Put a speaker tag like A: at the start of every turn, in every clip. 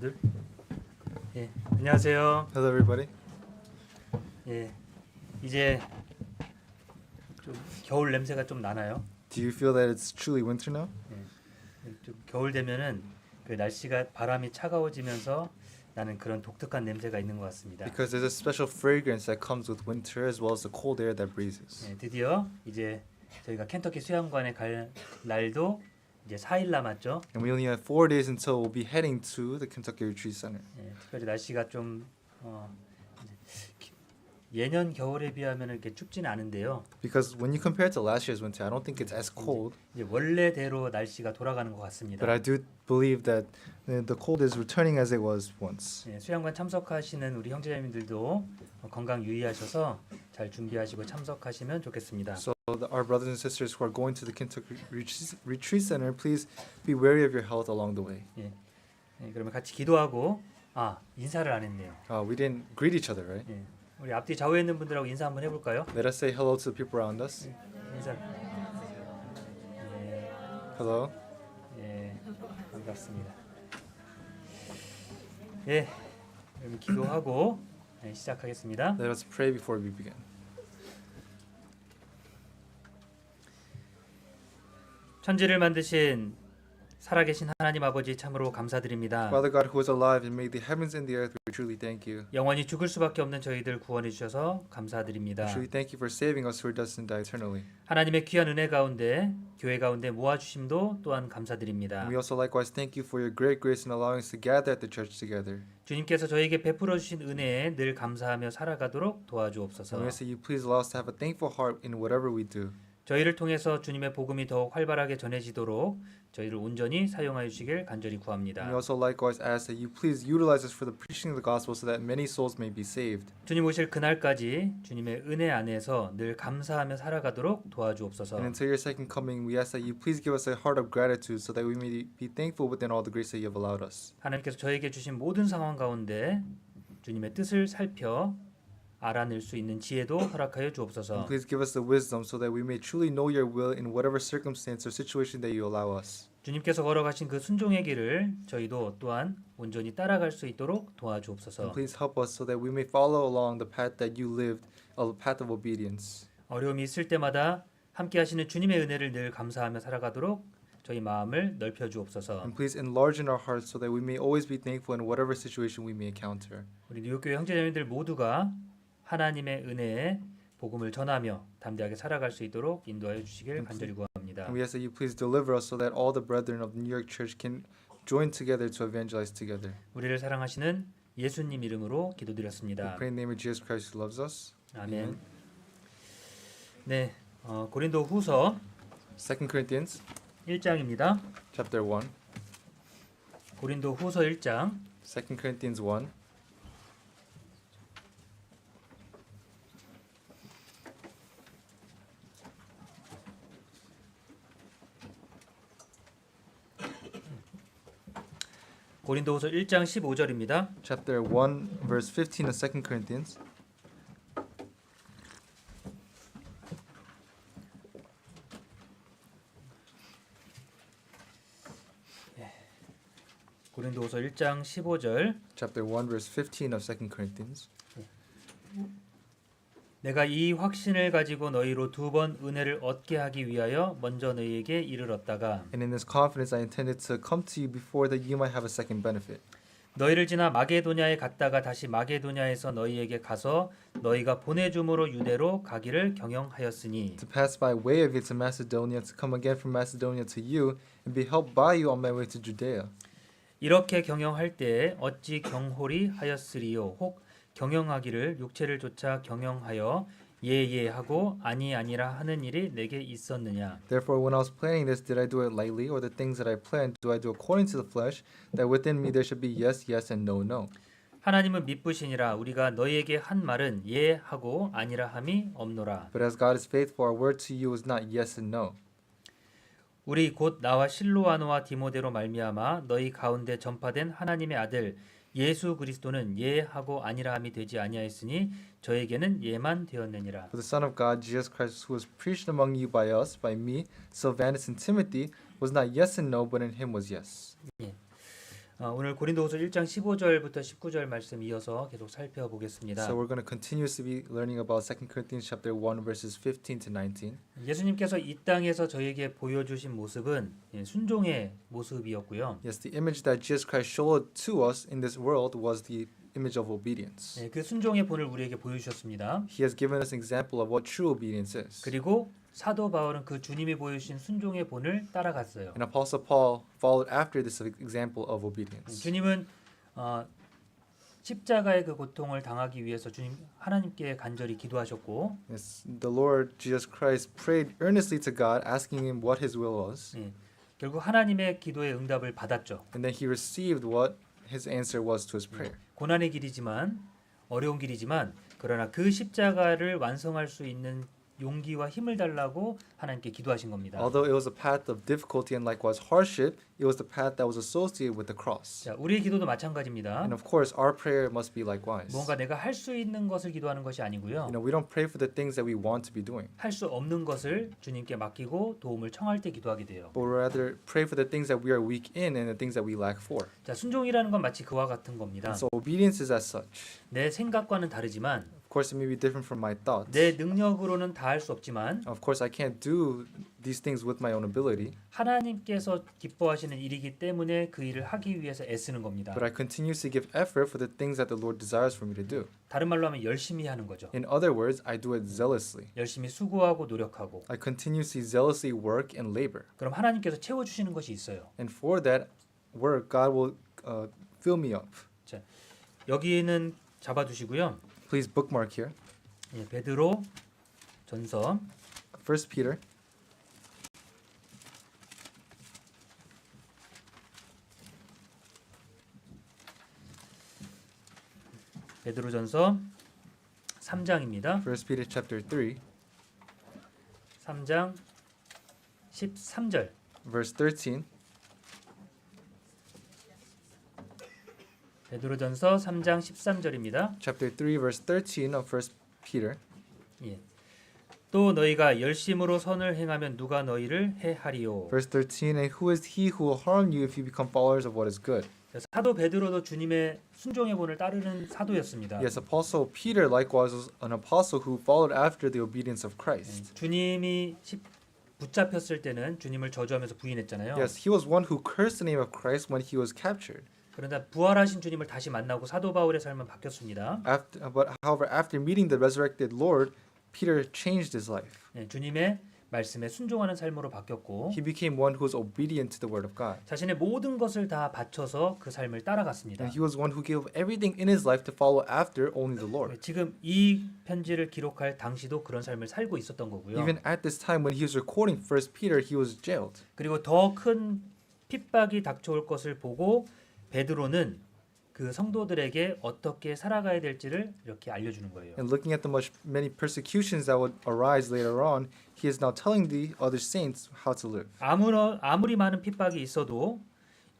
A: 여러분들. 예, 안녕하세요.
B: Hello, everybody.
A: 예, 이제 좀 겨울 냄새가 좀 나나요?
B: Do you feel that it's truly winter now?
A: 좀 겨울 되면은 그 날씨가 바람이 차가워지면서 나는 그런 독특한 냄새가 있는 것 같습니다.
B: Because there's a special fragrance that comes with winter as well as the cold air that breezes.
A: 예, 드디어 이제 저희가 켄터키 수영관에 갈 날도 이제 4일 남았죠.
B: And we only have 4 days until we'll be heading to the Kentucky Retreat Center.
A: 예, 특별히 날씨가 좀 예년 겨울에 비하면 이렇게 춥지는 않은데요.
B: Because when you compare it to last year's winter, I don't think it's as cold.
A: 이제 원래대로 날씨가 돌아가는 것 같습니다.
B: But I do believe that the cold is returning as it was once.
A: 예, 수양관 참석하시는 우리 형제자매들도 건강 유의하셔서 잘 준비하시고 참석하시면 좋겠습니다.
B: So our brothers and sisters who are going to the Kentucky Retreat Center, please be wary of your health along the way.
A: 예, 그러면 같이 기도하고 인사를 안 했네요.
B: We didn't greet each other, right?
A: 예, 우리 앞뒤 좌우에 있는 분들하고 인사 한번 해볼까요?
B: Let us say hello to the people around us.
A: 인사.
B: Hello.
A: 예, 반갑습니다. 예, 그럼 기도하고 시작하겠습니다.
B: Let us pray before we begin.
A: 천지를 만드신 살아계신 하나님 아버지 참으로 감사드립니다.
B: Father God, who is alive and made the heavens and the earth, we truly thank you.
A: 영원히 죽을 수밖에 없는 저희들 구원해 주셔서
B: We
A: 감사드립니다.
B: truly thank you for saving us who are destined to die eternally.
A: 하나님의 귀한 은혜 가운데 교회 가운데 모아 주심도 또한 감사드립니다.
B: And we also likewise thank you for your great grace in allowing us to gather at the church together.
A: 주님께서 저에게 베풀어 주신 은혜에 늘 감사하며 살아가도록 도와주옵소서.
B: And we ask that you please allow us to have a thankful heart in whatever we do.
A: 저희를 통해서 주님의 복음이 더욱 활발하게 전해지도록 저희를 온전히 사용하여 주시길 간절히 구합니다.
B: And we also likewise ask that you please utilize us for the preaching of the gospel so that many souls may be saved.
A: 주님 오실 그날까지 주님의 은혜 안에서 늘 감사하며 살아가도록 도와주옵소서.
B: And until your second coming, we ask that you please give us a heart of gratitude so that we may be thankful within all the grace that you have allowed us.
A: 하나님께서 저에게 주신 모든 상황 가운데 주님의 뜻을 살펴 알아낼 수 있는 지혜도 허락하여 주옵소서.
B: And please give us the wisdom so that we may truly know your will in whatever circumstance or situation that you allow us.
A: 주님께서 걸어가신 그 순종의 길을 저희도 또한 온전히 따라갈 수 있도록 도와주옵소서.
B: And please help us so that we may follow along the path that you lived, a path of obedience.
A: 어려움이 있을 때마다 함께 하시는 주님의 은혜를 늘 감사하며 살아가도록 저희 마음을 넓혀 주옵소서.
B: And please enlarge in our hearts so that we may always be thankful in whatever situation we may encounter.
A: 우리 뉴욕교회 형제자매들 모두가 하나님의 은혜에 복음을 전하며 담대하게 살아갈 수 있도록 인도하여 주시길 간절히 구합니다.
B: And we ask that you please deliver us so that all the brethren of the New York Church can join together to evangelize together.
A: 우리를 사랑하시는 예수님 이름으로 기도드렸습니다.
B: We pray in the name of Jesus Christ who loves us.
A: 아멘. 네, 고린도 후서
B: 2 Corinthians
A: 1장입니다.
B: chapter 1.
A: 고린도 후서 1장
B: 2 Corinthians 1.
A: 고린도후서 1장 15절입니다.
B: Chapter 1 verse 15 of 2 Corinthians.
A: 고린도후서 1장 15절
B: Chapter 1 verse 15 of 2 Corinthians.
A: 내가 이 확신을 가지고 너희로 두 번 은혜를 얻게 하기 위하여 먼저 너희에게 이르렀다가
B: And in this confidence I intended to come to you before that you might have a second benefit.
A: 너희를 지나 마게도냐에 갔다가 다시 마게도냐에서 너희에게 가서 너희가 보내줌으로 유대로 가기를 경영하였으니
B: To pass by way of you to Macedonia, to come again from Macedonia to you, and be helped by you on my way to Judea.
A: 이렇게 경영할 때에 어찌 경홀히 하였으리요 혹 경영하기를 육체를 쫓아 경영하여 예예하고 아니라 하는 일이 내게 있었느냐.
B: Therefore, when I was planning this, did I do it lightly, or the things that I planned, do I do according to the flesh, that within me there should be yes, yes, and no, no?
A: 하나님은 미쁘시니라 우리가 너희에게 한 말은 예하고 아니라 함이 없노라.
B: But as God is faithful, our word to you is not yes and no.
A: 우리 곧 나와 실로아노와 디모데로 말미암아 너희 가운데 전파된 하나님의 아들 예수 그리스도는 예하고 아니라함이 되지 아니하였으니 저에게는 예만 되었느니라.
B: For the Son of God, Jesus Christ, who was preached among you by us, by me, Silvanus and Timothy, was not yes and no, but in him was yes.
A: 오늘 고린도후서 1장 15절부터 19절 말씀 이어서 계속 살펴보겠습니다.
B: So we're going to continuously be learning about 2 Corinthians chapter 1 verses 15 to 19.
A: 예수님께서 이 땅에서 저에게 보여주신 모습은 순종의 모습이었고요.
B: Yes, the image that Jesus Christ showed to us in this world was the image of obedience.
A: 그 순종의 본을 우리에게 보여주셨습니다.
B: He has given us an example of what true obedience is.
A: 그리고 사도 바울은 그 주님이 보여주신 순종의 본을 따라갔어요.
B: And Apostle Paul followed after this example of obedience.
A: 주님은 십자가의 그 고통을 당하기 위해서 주님 하나님께 간절히 기도하셨고,
B: Yes, the Lord Jesus Christ prayed earnestly to God, asking him what his will was.
A: 결국 하나님의 기도의 응답을 받았죠.
B: And then he received what his answer was to his prayer.
A: 고난의 길이지만 어려운 길이지만 그러나 그 십자가를 완성할 수 있는 용기와 힘을 달라고 하나님께 기도하신 겁니다.
B: Although it was a path of difficulty and likewise hardship, it was the path that was associated with the cross.
A: 자, 우리의 기도도 마찬가지입니다.
B: And of course, our prayer must be likewise.
A: 뭔가 내가 할 수 있는 것을 기도하는 것이 아니고요.
B: We don't pray for the things that we want to be doing,
A: 할 수 없는 것을 주님께 맡기고 도움을 청할 때 기도하게 돼요.
B: but rather pray for the things that we are weak in and the things that we lack for.
A: 자, 순종이라는 건 마치 그와 같은 겁니다.
B: And so obedience is as such.
A: 내 생각과는 다르지만
B: Of course, it may be different from my thoughts.
A: 내 능력으로는 다 할 수 없지만
B: Of course, I can't do these things with my own ability,
A: 하나님께서 기뻐하시는 일이기 때문에 그 일을 하기 위해서 애쓰는 겁니다.
B: but I continuously give effort for the things that the Lord desires for me to do.
A: 다른 말로 하면 열심히 하는 거죠.
B: In other words, I do it zealously.
A: 열심히 수고하고 노력하고.
B: I continuously zealously work and labor.
A: 그럼 하나님께서 채워주시는 것이 있어요.
B: And for that work, God will fill me up.
A: 자, 여기는 잡아두시고요.
B: Please bookmark here.
A: 베드로 전서
B: 1 Peter
A: 베드로전서 3장입니다.
B: 1 Peter chapter 3,
A: 3장 13절.
B: verse 13.
A: 베드로전서 3장 13절입니다.
B: Chapter 3, verse 13 of 1 Peter.
A: 또 너희가 열심으로 선을 행하면 누가 너희를 해하리요.
B: Verse 13, and who is he who will harm you if you become followers of what is good?
A: 사도 베드로도 주님의 순종의 본을 따르는 사도였습니다.
B: Yes, Apostle Peter likewise was an apostle who followed after the obedience of Christ.
A: 주님이 붙잡혔을 때는 주님을 저주하면서 부인했잖아요.
B: Yes, he was one who cursed the name of Christ when he was captured.
A: 그러나 부활하신 주님을 다시 만나고 사도 바울의 삶은 바뀌었습니다.
B: However, after meeting the resurrected Lord, Peter changed his life.
A: 주님의 말씀에 순종하는 삶으로 바뀌었고
B: He became one who was obedient to the word of God.
A: 자신의 모든 것을 다 바쳐서 그 삶을 따라갔습니다.
B: And he was one who gave everything in his life to follow after only the Lord.
A: 지금 이 편지를 기록할 당시도 그런 삶을 살고 있었던 거고요.
B: Even at this time when he was recording 1 Peter, he was jailed.
A: 그리고 더 큰 핍박이 닥쳐올 것을 보고 베드로는 그 성도들에게 어떻게 살아가야 될지를 이렇게 알려주는 거예요.
B: And looking at the many persecutions that would arise later on, he is now telling the other saints how to live.
A: 아무리 많은 핍박이 있어도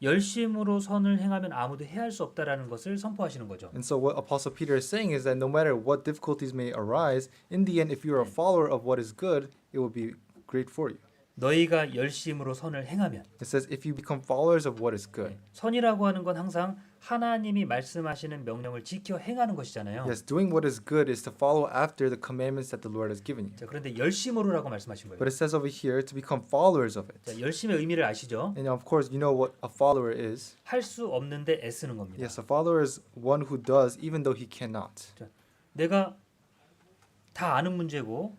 A: 열심으로 선을 행하면 아무도 해할 수 없다라는 것을 선포하시는 거죠.
B: And so what Apostle Peter is saying is that no matter what difficulties may arise, in the end, if you are a follower of what is good, it will be great for you.
A: 너희가 열심으로 선을 행하면
B: It says, if you become followers of what is good.
A: 선이라고 하는 건 항상 하나님이 말씀하시는 명령을 지켜 행하는 것이잖아요.
B: Yes, doing what is good is to follow after the commandments that the Lord has given you.
A: 자, 그런데 열심으로라고 말씀하신 거예요.
B: But it says over here to become followers of it.
A: 자, 열심의 의미를 아시죠?
B: And of course, you know what a follower is.
A: 할 수 없는데 애쓰는 겁니다.
B: Yes, a follower is one who does even though he cannot.
A: 내가 다 아는 문제고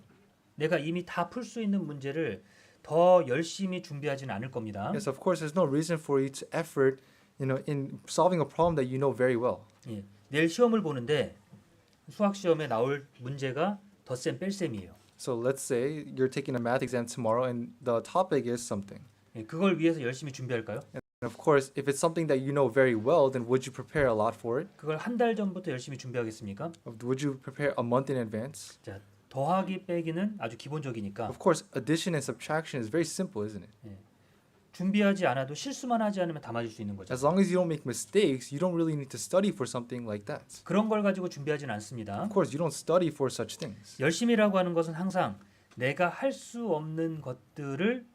A: 내가 이미 다 풀 수 있는 문제를 더 열심히 준비하지는 않을 겁니다.
B: Yes, of course, there's no reason for you to effort, in solving a problem that you know very well.
A: 내일 시험을 보는데 수학 시험에 나올 문제가 덧셈 뺄셈이에요.
B: So let's say you're taking a math exam tomorrow and the topic is something.
A: 그걸 위해서 열심히 준비할까요?
B: And of course, if it's something that you know very well, then would you prepare a lot for it?
A: 그걸 한 달 전부터 열심히 준비하겠습니까?
B: Would you prepare a month in advance?
A: 자, 더하기 빼기는 아주 기본적이니까
B: Of course, addition and subtraction is very simple, isn't it?
A: 준비하지 않아도 실수만 하지 않으면 다 맞을 수 있는 거죠.
B: As long as you don't make mistakes, you don't really need to study for something like that.
A: 그런 걸 가지고 준비하지는 않습니다.
B: Of course, you don't study for such things.
A: 열심이라고 하는 것은 항상 내가 할 수 없는 것들을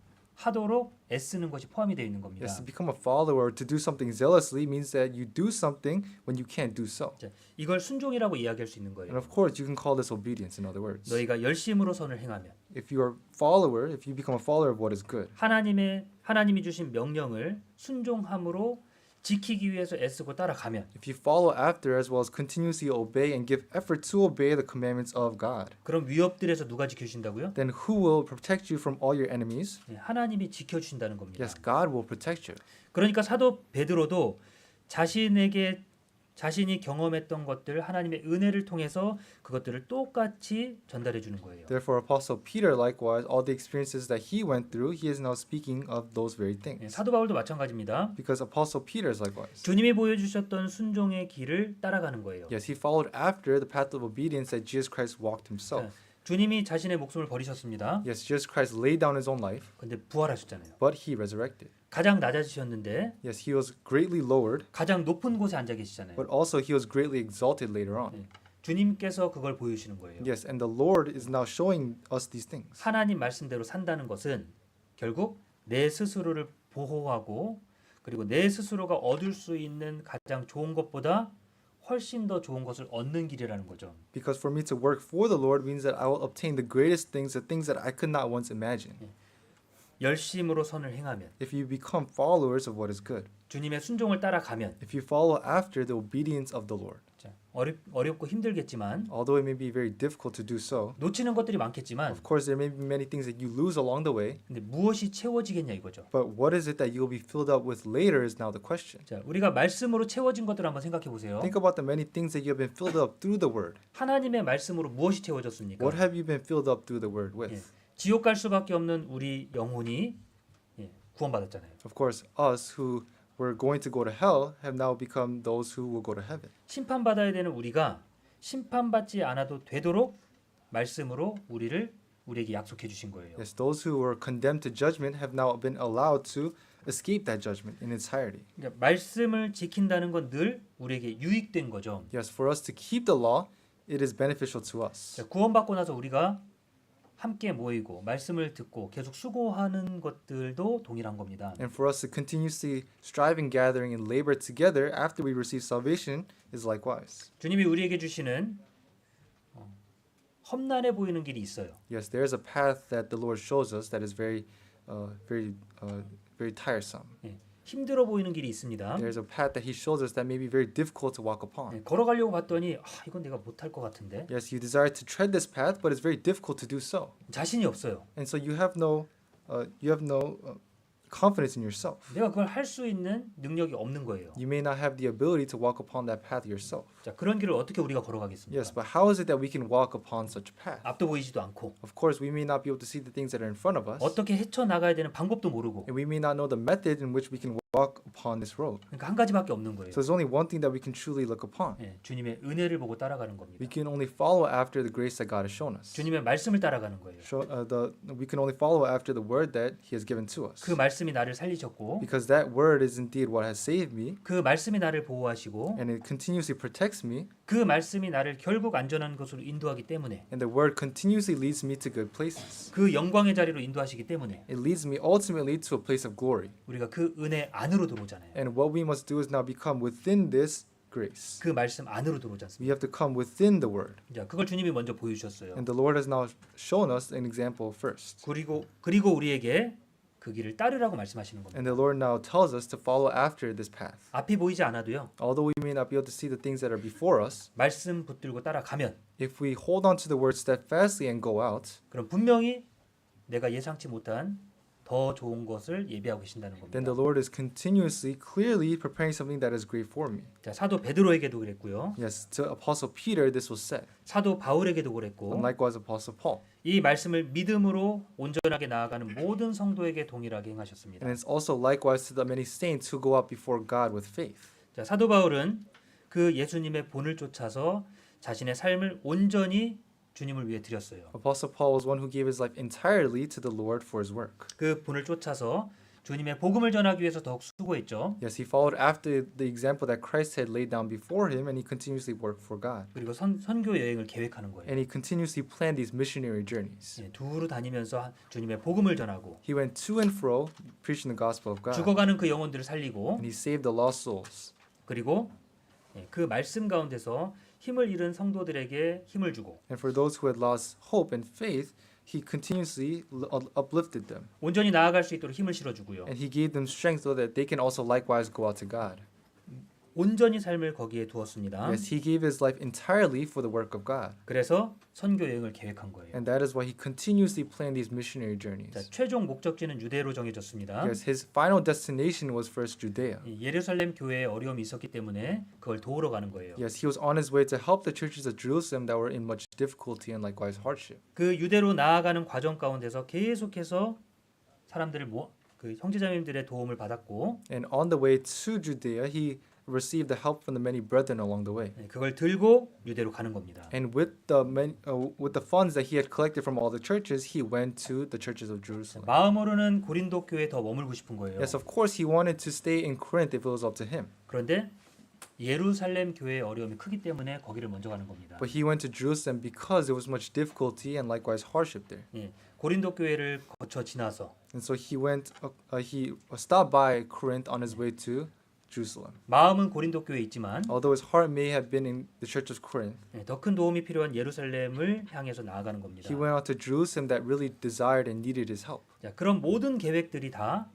A: 하도록 애쓰는 것이 포함이 되어 있는 겁니다.
B: Yes, to become a follower or to do something zealously means that you do something when you can't do so.
A: 자, 이걸 순종이라고 이야기할 수 있는
B: And
A: 거예요.
B: of course, you can call this obedience in other words.
A: 너희가 열심으로 선을 행하면
B: If you are follower, if you become a follower of what is good,
A: 하나님이 주신 명령을 순종함으로 지키기 위해서 애쓰고 따라가면
B: if you follow after as well as continuously obey and give effort to obey the commandments of God,
A: 그럼 위협들에서 누가 지켜주신다고요?
B: then who will protect you from all your enemies?
A: 네, 하나님이 지켜주신다는 겁니다.
B: Yes, God will protect you.
A: 그러니까 사도 베드로도 자신이 경험했던 것들 하나님의 은혜를 통해서 그것들을 똑같이 전달해 주는 거예요.
B: Therefore, Apostle Peter, likewise, all the experiences that he went through, he is now speaking of those very
A: 네,
B: things.
A: 사도 바울도 마찬가지입니다.
B: Because Apostle Peter is likewise.
A: 주님이 보여주셨던 순종의 길을 따라가는 거예요.
B: Yes, he followed after the path of obedience that Jesus Christ walked himself.
A: 주님이 자신의 목숨을 버리셨습니다.
B: Yes, Jesus Christ laid down his own life,
A: 근데 부활하셨잖아요.
B: but he resurrected.
A: 가장 낮아지셨는데
B: Yes, he was greatly lowered,
A: 가장 높은 곳에 앉아 계시잖아요.
B: but also he was greatly exalted later on.
A: 네. 주님께서 그걸 보여주시는 거예요.
B: Yes, and the Lord is now showing us these things.
A: 하나님 말씀대로 산다는 것은 결국 내 스스로를 보호하고 그리고 내 스스로가 얻을 수 있는 가장 좋은 것보다 훨씬 더 좋은 것을 얻는 길이라는 거죠.
B: Because for me to work for the Lord means that I will obtain the greatest things, the things that I could not once imagine.
A: 열심으로 선을 행하면
B: If you become followers of what is good,
A: 주님의 순종을 따라가면
B: if you follow after the obedience of the Lord,
A: 자, 어렵고 힘들겠지만
B: although it may be very difficult to do so,
A: 놓치는 것들이 많겠지만
B: of course there may be many things that you lose along the way,
A: 근데 무엇이 채워지겠냐 이거죠.
B: but what is it that you'll be filled up with later is now the question.
A: 자, 우리가 말씀으로 채워진 것들 한번 생각해 보세요.
B: Think about the many things that you have been filled up through the word.
A: 하나님의 말씀으로 무엇이 채워졌습니까?
B: What have you been filled up through the word
A: 예,
B: with?
A: 지옥 갈 수밖에 없는 우리 영혼이 구원받았잖아요.
B: Of course, us who were going to go to hell have now become those who will go to heaven.
A: 심판받아야 되는 우리가 심판받지 않아도 되도록 말씀으로 우리에게 약속해 주신 거예요.
B: Yes, those who were condemned to judgment have now been allowed to escape that judgment in entirety.
A: 그러니까 말씀을 지킨다는 건 늘 우리에게 유익된 거죠.
B: Yes, for us to keep the law, it is beneficial to us.
A: 자, 구원받고 나서 우리가 함께 모이고 말씀을 듣고 계속 수고하는 것들도 동일한 겁니다.
B: And for us to continuously strive and gathering and labor together after we receive salvation is likewise.
A: 주님이 우리에게 주시는 험난해 보이는 길이 있어요.
B: Yes, there is a path that the Lord shows us that is very tiresome.
A: 힘들어 보이는 길이 있습니다.
B: There is a path that He shows us that may be very difficult to walk upon.
A: 걸어가려고 봤더니 이건 내가 못할 것 같은데
B: Yes, you desire to tread this path, but it's very difficult to do so,
A: 자신이 없어요.
B: and so you have no confidence in yourself.
A: 내가 그걸 할 수 있는 능력이 없는 거예요.
B: You may not have the ability to walk upon that path yourself.
A: 자, 그런 길을 어떻게 우리가 걸어가겠습니까?
B: Yes, but how is it that we can walk upon such a path?
A: 앞도 보이지도 않고
B: Of course, we may not be able to see the things that are in front of us,
A: 어떻게 헤쳐 나가야 되는 방법도 모르고
B: and we may not know the method in which we can walk upon this road.
A: 그러니까 한 가지밖에 없는 거예요.
B: So there's only one thing that we can truly look upon.
A: 주님의 은혜를 보고 따라가는 겁니다.
B: We can only follow after the grace that God has shown us.
A: 주님의 말씀을 따라가는 거예요.
B: We can only follow after the word that He has given to us.
A: 그 말씀이 나를 살리셨고
B: Because that word is indeed what has saved me,
A: 그 말씀이 나를 보호하시고
B: and it continuously protects me,
A: 그 말씀이 나를 결국 안전한 곳으로 인도하기 때문에
B: and the word continuously leads me to good places.
A: 그 영광의 자리로 인도하시기 때문에
B: It leads me ultimately to a place of glory.
A: 우리가 그 은혜 안으로 들어오잖아요.
B: And what we must do is now become within this grace.
A: 그 말씀 안으로 들어오지 않습니까?
B: We have to come within the word.
A: 자, 그걸 주님이 먼저 보여주셨어요.
B: And the Lord has now shown us an example first.
A: 그리고 우리에게 그 길을 따르라고 말씀하시는 겁니다.
B: And the Lord now tells us to follow after this path.
A: 앞이 보이지 않아도요.
B: Although we may not be able to see the things that are before us,
A: 말씀 붙들고 따라가면
B: if we hold on to the word steadfastly and go out,
A: 그럼 분명히 내가 예상치 못한 더 좋은 것을 예비하고 계신다는
B: then
A: 겁니다.
B: the Lord is continuously, clearly preparing something that is great for me.
A: 자, 사도 베드로에게도 그랬고요.
B: Yes, to Apostle Peter this was said,
A: 사도 바울에게도
B: and
A: 그랬고
B: likewise Apostle Paul.
A: 이 말씀을 믿음으로 온전하게 나아가는 모든 성도에게 동일하게 행하셨습니다.
B: And it's also likewise to the many saints who go out before God with faith.
A: 자, 사도 바울은 그 예수님의 본을 쫓아서 자신의 삶을 온전히 주님을 위해 드렸어요.
B: Apostle Paul was one who gave his life entirely to the Lord for his work.
A: 그 본을 쫓아서 주님의 복음을 전하기 위해서 더욱 수고했죠.
B: Yes, he followed after the example that Christ had laid down before him, and he continuously worked for God.
A: 그리고 선교 여행을 계획하는 거예요.
B: And he continuously planned these missionary journeys.
A: 예, 두루 다니면서 주님의 복음을 전하고
B: He went to and fro, preaching the gospel of God.
A: 죽어가는 그 영혼들을 살리고
B: And he saved the lost souls.
A: 그리고 예, 그 말씀 가운데서 힘을 잃은 성도들에게 힘을 주고
B: And for those who had lost hope and faith, he continuously uplifted them.
A: 온전히 나아갈 수 있도록 힘을 실어주고요.
B: And he gave them strength so that they can also likewise go out to God.
A: 온전히 삶을 거기에 두었습니다.
B: Yes, he gave his life entirely for the work of God.
A: 그래서 선교 여행을 계획한 거예요.
B: And that is why he continuously planned these missionary
A: 자,
B: journeys.
A: 최종 목적지는 유대로 정해졌습니다.
B: Yes, his final destination was first Judea.
A: 이 예루살렘 교회에 어려움이 있었기 때문에 그걸 도우러 가는 거예요.
B: Yes, he was on his way to help the churches of Jerusalem that were in much difficulty and likewise hardship.
A: 그 유대로 나아가는 과정 가운데서 계속해서 사람들을 그 형제자매들의 도움을 받았고
B: And on the way to Judea, he received the help from the many brethren along the way.
A: 예, 그걸 들고 유대로 가는 겁니다.
B: And with the funds that he had collected from all the churches, he went to the churches of Jerusalem.
A: 마음으로는 고린도 교회에 더 머물고 싶은 거예요.
B: Yes, of course, he wanted to stay in Corinth if it was up to him.
A: 그런데 예루살렘 교회의 어려움이 크기 때문에 거기를 먼저 가는 겁니다.
B: But he went to Jerusalem because there was much difficulty and likewise hardship there.
A: 예, 고린도 교회를 거쳐 지나서
B: And so he stopped by Corinth on his way to Jerusalem.
A: 마음은 고린도 교회에 있지만
B: Although his heart may have been in the church of Corinth,
A: 예, 더 큰 도움이 필요한 예루살렘을 향해서 나아가는 겁니다.
B: he went out to Jerusalem that really desired and needed his help.
A: 자, 그런 모든 계획들이 다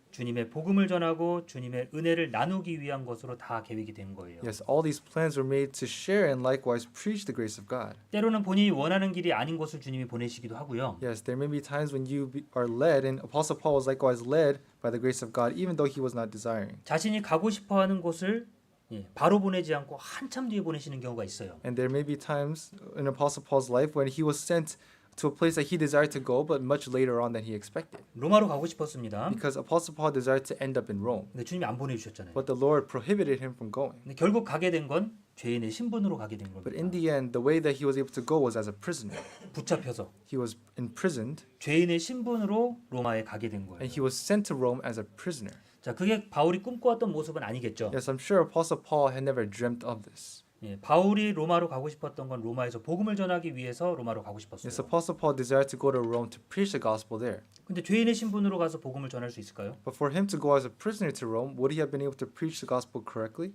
A: 주님의 복음을 전하고 주님의 은혜를 나누기 위한 것으로 다 계획이 된 거예요.
B: Yes, all these plans were made to share and likewise preach the grace of God.
A: 때로는 본인이 원하는 길이 아닌 곳을 주님이 보내시기도 하고요.
B: Yes, there may be times when are led, and Apostle Paul was likewise led by the grace of God, even though he was not desiring.
A: 자신이 가고 싶어하는 곳을 예, 바로 보내지 않고 한참 뒤에 보내시는 경우가 있어요.
B: And there may be times in Apostle Paul's life when he was sent to a place that he desired to go, but much later on than he expected.
A: 로마로 가고 싶었습니다.
B: Because Apostle Paul desired to end up in Rome,
A: 근데 주님이 안 보내주셨잖아요.
B: but the Lord prohibited him from going.
A: 근데 결국 가게 된 건 죄인의 신분으로 가게 된
B: But in
A: 겁니다.
B: the end, the way that he was able to go was as a prisoner.
A: 붙잡혀서
B: He was imprisoned,
A: 죄인의 신분으로 로마에 가게 된 거예요.
B: and he was sent to Rome as a prisoner.
A: 자, 그게 바울이 꿈꿔왔던 모습은 아니겠죠.
B: Yes, I'm sure Apostle Paul had never dreamt of this.
A: 예, 바울이 로마로 가고 싶었던 건 로마에서 복음을 전하기 위해서 로마로 가고 싶었어요.
B: Yes, Apostle Paul desired to go to Rome to preach the gospel there.
A: 근데 죄인의 신분으로 가서 복음을 전할 수 있을까요?
B: But for him to go as a prisoner to Rome, would he have been able to preach the gospel correctly?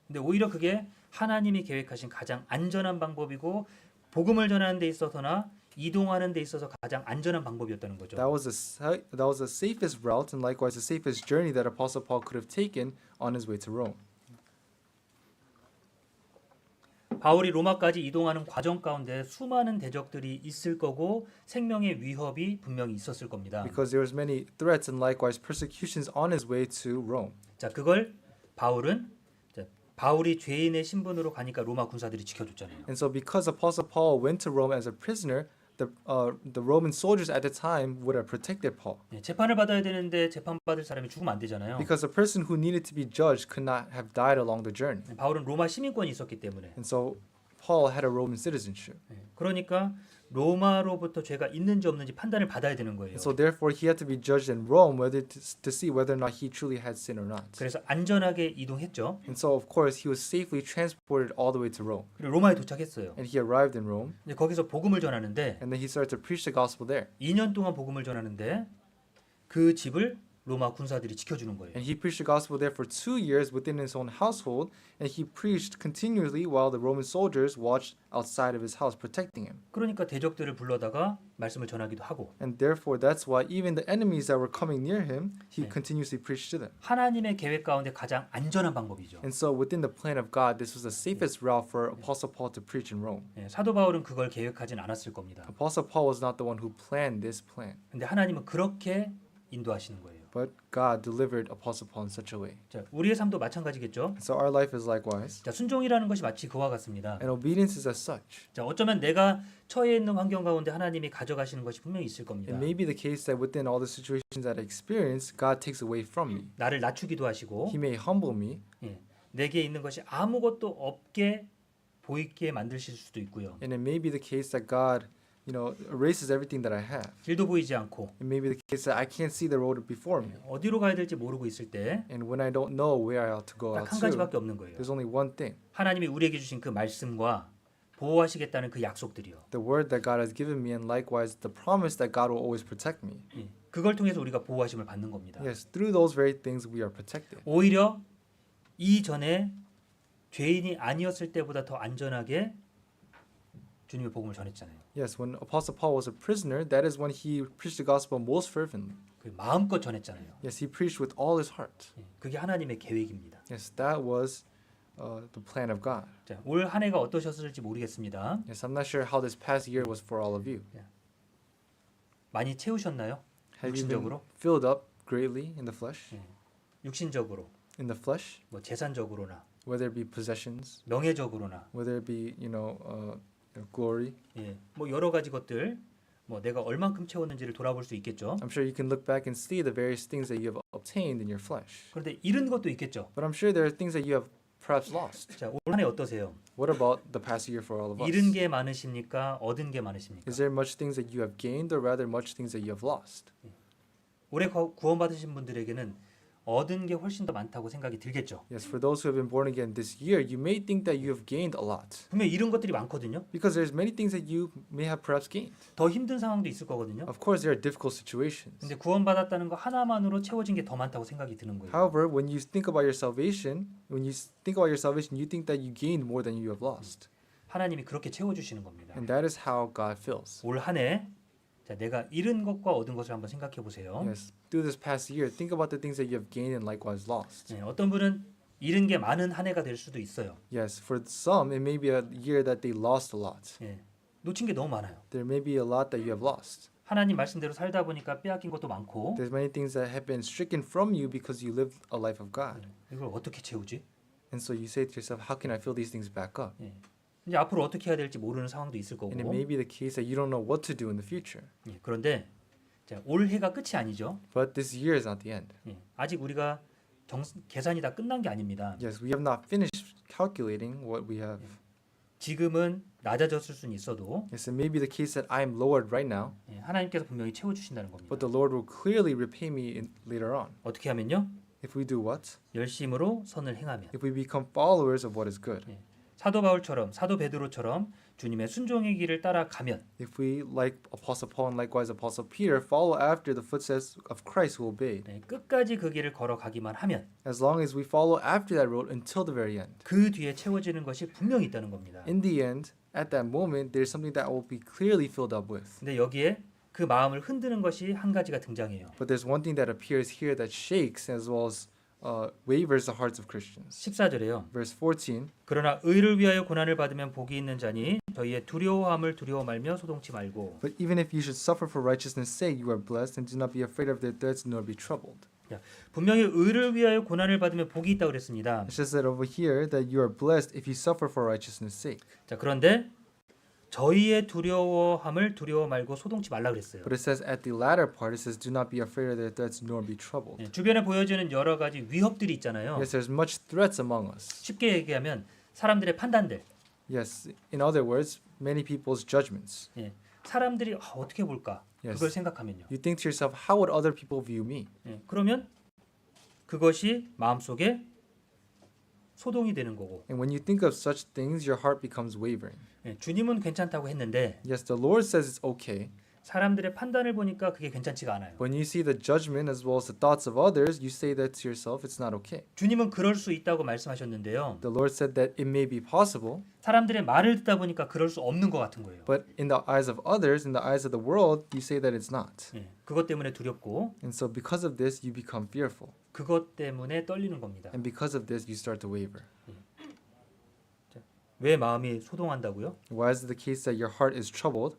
A: 근데 오히려 그게 하나님이 계획하신 가장 안전한 방법이고 복음을 전하는 데 있어서나 이동하는 데 있어서 가장 안전한 방법이었다는 거죠.
B: That was the safest route and likewise the safest journey that Apostle Paul could have taken on his way to Rome.
A: 바울이 로마까지 이동하는 과정 가운데 수많은 대적들이 있을 거고 생명의 위협이 분명히 있었을 겁니다.
B: Because there was many threats and likewise persecutions on his way to Rome.
A: 자, 그걸 바울이 죄인의 신분으로 가니까 로마 군사들이 지켜줬잖아요.
B: And so because Apostle Paul went to Rome as a prisoner, the Roman soldiers at the time would have protected Paul.
A: 예, 재판을 받아야 되는데 재판받을 사람이 죽으면 안 되잖아요.
B: Because the person who needed to be judged could not have died along the journey.
A: 바울은 로마 시민권이 있었기 때문에.
B: And so Paul had a Roman citizenship.
A: 예, 그러니까 로마로부터 죄가 있는지 없는지 판단을 받아야 되는 거예요.
B: And so therefore he had to be judged in Rome to see whether or not he truly had sin or not.
A: 그래서 안전하게 이동했죠.
B: And so of course he was safely transported all the way to Rome.
A: 그리고 로마에 도착했어요.
B: And he arrived in Rome,
A: 이제 거기서 복음을 전하는데
B: and then he started to preach the gospel there.
A: 2년 동안 복음을 전하는데 그 집을 로마 군사들이 지켜주는 거예요.
B: And he preached the gospel there for 2 years within his own household, and he preached continually while the Roman soldiers watched outside of his house protecting him.
A: 그러니까 대적들을 불러다가 말씀을 전하기도 하고
B: And therefore that's why even the enemies that were coming near him, he
A: 네.
B: continuously preached to them.
A: 하나님의 계획 가운데 가장 안전한 방법이죠.
B: And so within the plan of God, this was the safest route for Apostle Paul to preach in Rome.
A: 예, 사도 바울은 그걸 계획하진 않았을 겁니다.
B: Apostle Paul was not the one who planned this plan,
A: 근데 하나님은 그렇게 인도하시는 거예요.
B: but God delivered Apostle Paul in such a way.
A: 자, 우리의 삶도 마찬가지겠죠.
B: So our life is likewise,
A: 자, 순종이라는 것이 마치 그와 같습니다.
B: and obedience is as such.
A: 자, 어쩌면 내가 처해 있는 환경 가운데 하나님이 가져가시는 것이 분명히 있을 겁니다.
B: It may be the case that within all the situations that I experience, God takes away from me.
A: 나를 낮추기도 하시고
B: He may humble me,
A: 예, 내게 있는 것이 아무것도 없게 보이게 만드실 수도 있고요.
B: and it may be the case that God erases everything that I have.
A: 길도 보이지 않고
B: It may be the case that I can't see the road before me.
A: 어디로 가야 될지 모르고 있을 때
B: And when I don't know where I ought to go
A: 딱
B: out
A: 한
B: to,
A: 가지밖에 없는 거예요.
B: there's only one thing.
A: 하나님이 우리에게 주신 그 말씀과 보호하시겠다는 그 약속들이요.
B: The word that God has given me and likewise the promise that God will always protect me.
A: 예, 그걸 통해서 우리가 보호하심을 받는 겁니다.
B: Yes, through those very things we are protected.
A: 오히려 이전에 죄인이 아니었을 때보다 더 안전하게 주님의 복음을 전했잖아요.
B: Yes, when Apostle Paul was a prisoner, that is when he preached the gospel most fervently.
A: 그 마음껏 전했잖아요.
B: Yes, he preached with all his heart.
A: 예, 그게 하나님의 계획입니다.
B: Yes, that was the plan of God.
A: 자, 올 한 해가 어떠셨을지 모르겠습니다.
B: Yes, I'm not sure how this past year was for all of you.
A: 많이 채우셨나요?
B: Have you been
A: 육신적으로,
B: filled up greatly in the flesh?
A: 육신적으로,
B: In the flesh,
A: 뭐 재산적으로나,
B: whether it be possessions,
A: 명예적으로나,
B: whether it be glory.
A: 예, 뭐 여러 가지 것들, 뭐 내가 얼만큼 채웠는지를 돌아볼 수 있겠죠.
B: I'm sure you can look back and see the various things that you have obtained in your flesh.
A: 그런데 잃은 것도 있겠죠.
B: But I'm sure there are things that you have perhaps lost.
A: 자, 올 한 해 어떠세요?
B: What about the past year for all of us?
A: 잃은 게 많으십니까? 얻은 게 많으십니까?
B: Is there much things that you have gained or rather much things that you have lost?
A: 올해 구원받으신 분들에게는 얻은 게 훨씬 더 많다고 생각이 들겠죠.
B: Yes, for those who have been born again this year, you may think that you have gained a lot
A: 분명 잃은 것들이 많거든요.
B: because there's many things that you may have perhaps gained.
A: 더 힘든 상황도 있을 거거든요.
B: Of course, there are difficult situations.
A: 근데 구원받았다는 거 하나만으로 채워진 게 더 많다고 생각이 드는 거예요.
B: However, when you think about your salvation, you think that you gained more than you have lost.
A: 하나님이 그렇게 채워주시는 겁니다.
B: And that is how God fills.
A: 올 한 해 자, 내가 잃은 것과 얻은 것을 한번 생각해 보세요.
B: Yes, through this past year, think about the things that you have gained and likewise lost.
A: 네, 어떤 분은 잃은 게 많은 한 해가 될 수도 있어요.
B: Yes, for some, it may be a year that they lost a lot.
A: 예, 놓친 게 너무 많아요.
B: There may be a lot that you have lost.
A: 하나님 말씀대로 살다 보니까 빼앗긴 것도 많고
B: There's many things that have been stricken from you because you lived a life of God.
A: 이걸 어떻게 채우지?
B: And so you say to yourself, how can I fill these things back up?
A: 예. 이제 앞으로 어떻게 해야 될지 모르는 상황도 있을 거고.
B: And it may be the case that you don't know what to do in the future.
A: 예, 그런데 자, 올 해가 끝이 아니죠.
B: But this year is not the end.
A: 예, 아직 우리가 계산이 다 끝난 게 아닙니다.
B: Yes, we have not finished calculating what we have.
A: 지금은 낮아졌을 수는 있어도
B: Yes, it may be the case that I am lowered right now,
A: 예, 하나님께서 분명히 채워주신다는 겁니다.
B: but the Lord will clearly repay me later on.
A: 어떻게 하면요?
B: If we do what?
A: 열심으로 선을 행하면.
B: If we become followers of what is good.
A: 사도 바울처럼 사도 베드로처럼 주님의 순종의 길을 따라가면
B: If we, like Apostle Paul and likewise Apostle Peter, follow after the footsteps of Christ who obeyed,
A: 네, 끝까지 그 길을 걸어가기만 하면
B: as long as we follow after that road until the very end.
A: 그 뒤에 채워지는 것이 분명히 있다는 겁니다.
B: In the end, at that moment, there's something that will be clearly filled up with.
A: 근데 여기에 그 마음을 흔드는 것이 한 가지가 등장해요.
B: But there's one thing that appears here that shakes as well as wavers the hearts of Christians.
A: 14절에요.
B: Verse 14.
A: 그러나 의를 위하여 고난을 받으면 복이 있는 자니 저희의 두려워함을 두려워 말며 소동치 말고.
B: But even if you should suffer for righteousness' sake, you are blessed, and do not be afraid of their threats, nor be troubled.
A: 분명히 의를 위하여 고난을 받으면 복이 있다고 그랬습니다.
B: It says that over here that you are blessed if you suffer for righteousness' sake.
A: 자, 그런데 저희의 두려워함을 두려워 말고 소동치 말라 그랬어요.
B: But it says at the latter part, it says, "Do not be afraid of their threats, nor be troubled."
A: 예, 주변에 보여지는 여러 가지 위협들이 있잖아요.
B: Yes, there's much threats among us.
A: 쉽게 얘기하면 사람들의 판단들,
B: Yes, in other words, many people's judgments.
A: 예, 사람들이 어떻게 볼까?
B: Yes.
A: 그걸 생각하면요.
B: You think to yourself, how would other people view me?
A: 예, 그러면 그것이 마음속에 소동이 되는 거고.
B: And when you think of such things, your heart becomes wavering.
A: 예, 주님은 괜찮다고 했는데
B: Yes, the Lord says it's okay.
A: 사람들의 판단을 보니까 그게 괜찮지가 않아요.
B: When you see the judgment as well as the thoughts of others, you say that to yourself, it's not okay.
A: 주님은 그럴 수 있다고 말씀하셨는데요.
B: The Lord said that it may be possible,
A: 사람들의 말을 듣다 보니까 그럴 수 없는 것 같은 거예요.
B: but in the eyes of others, in the eyes of the world, you say that it's not.
A: 예, 그것 때문에 두렵고
B: And so because of this, you become fearful.
A: 그것 때문에 떨리는 겁니다.
B: And because of this, you start to waver.
A: 왜 마음이 소동한다고요?
B: Why is it the case that your heart is troubled?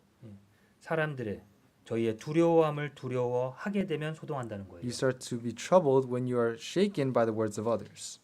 A: 사람들의 저희의 두려워함을 두려워하게 되면 소동한다는 거예요.
B: You start to be troubled when you are shaken by the words of others.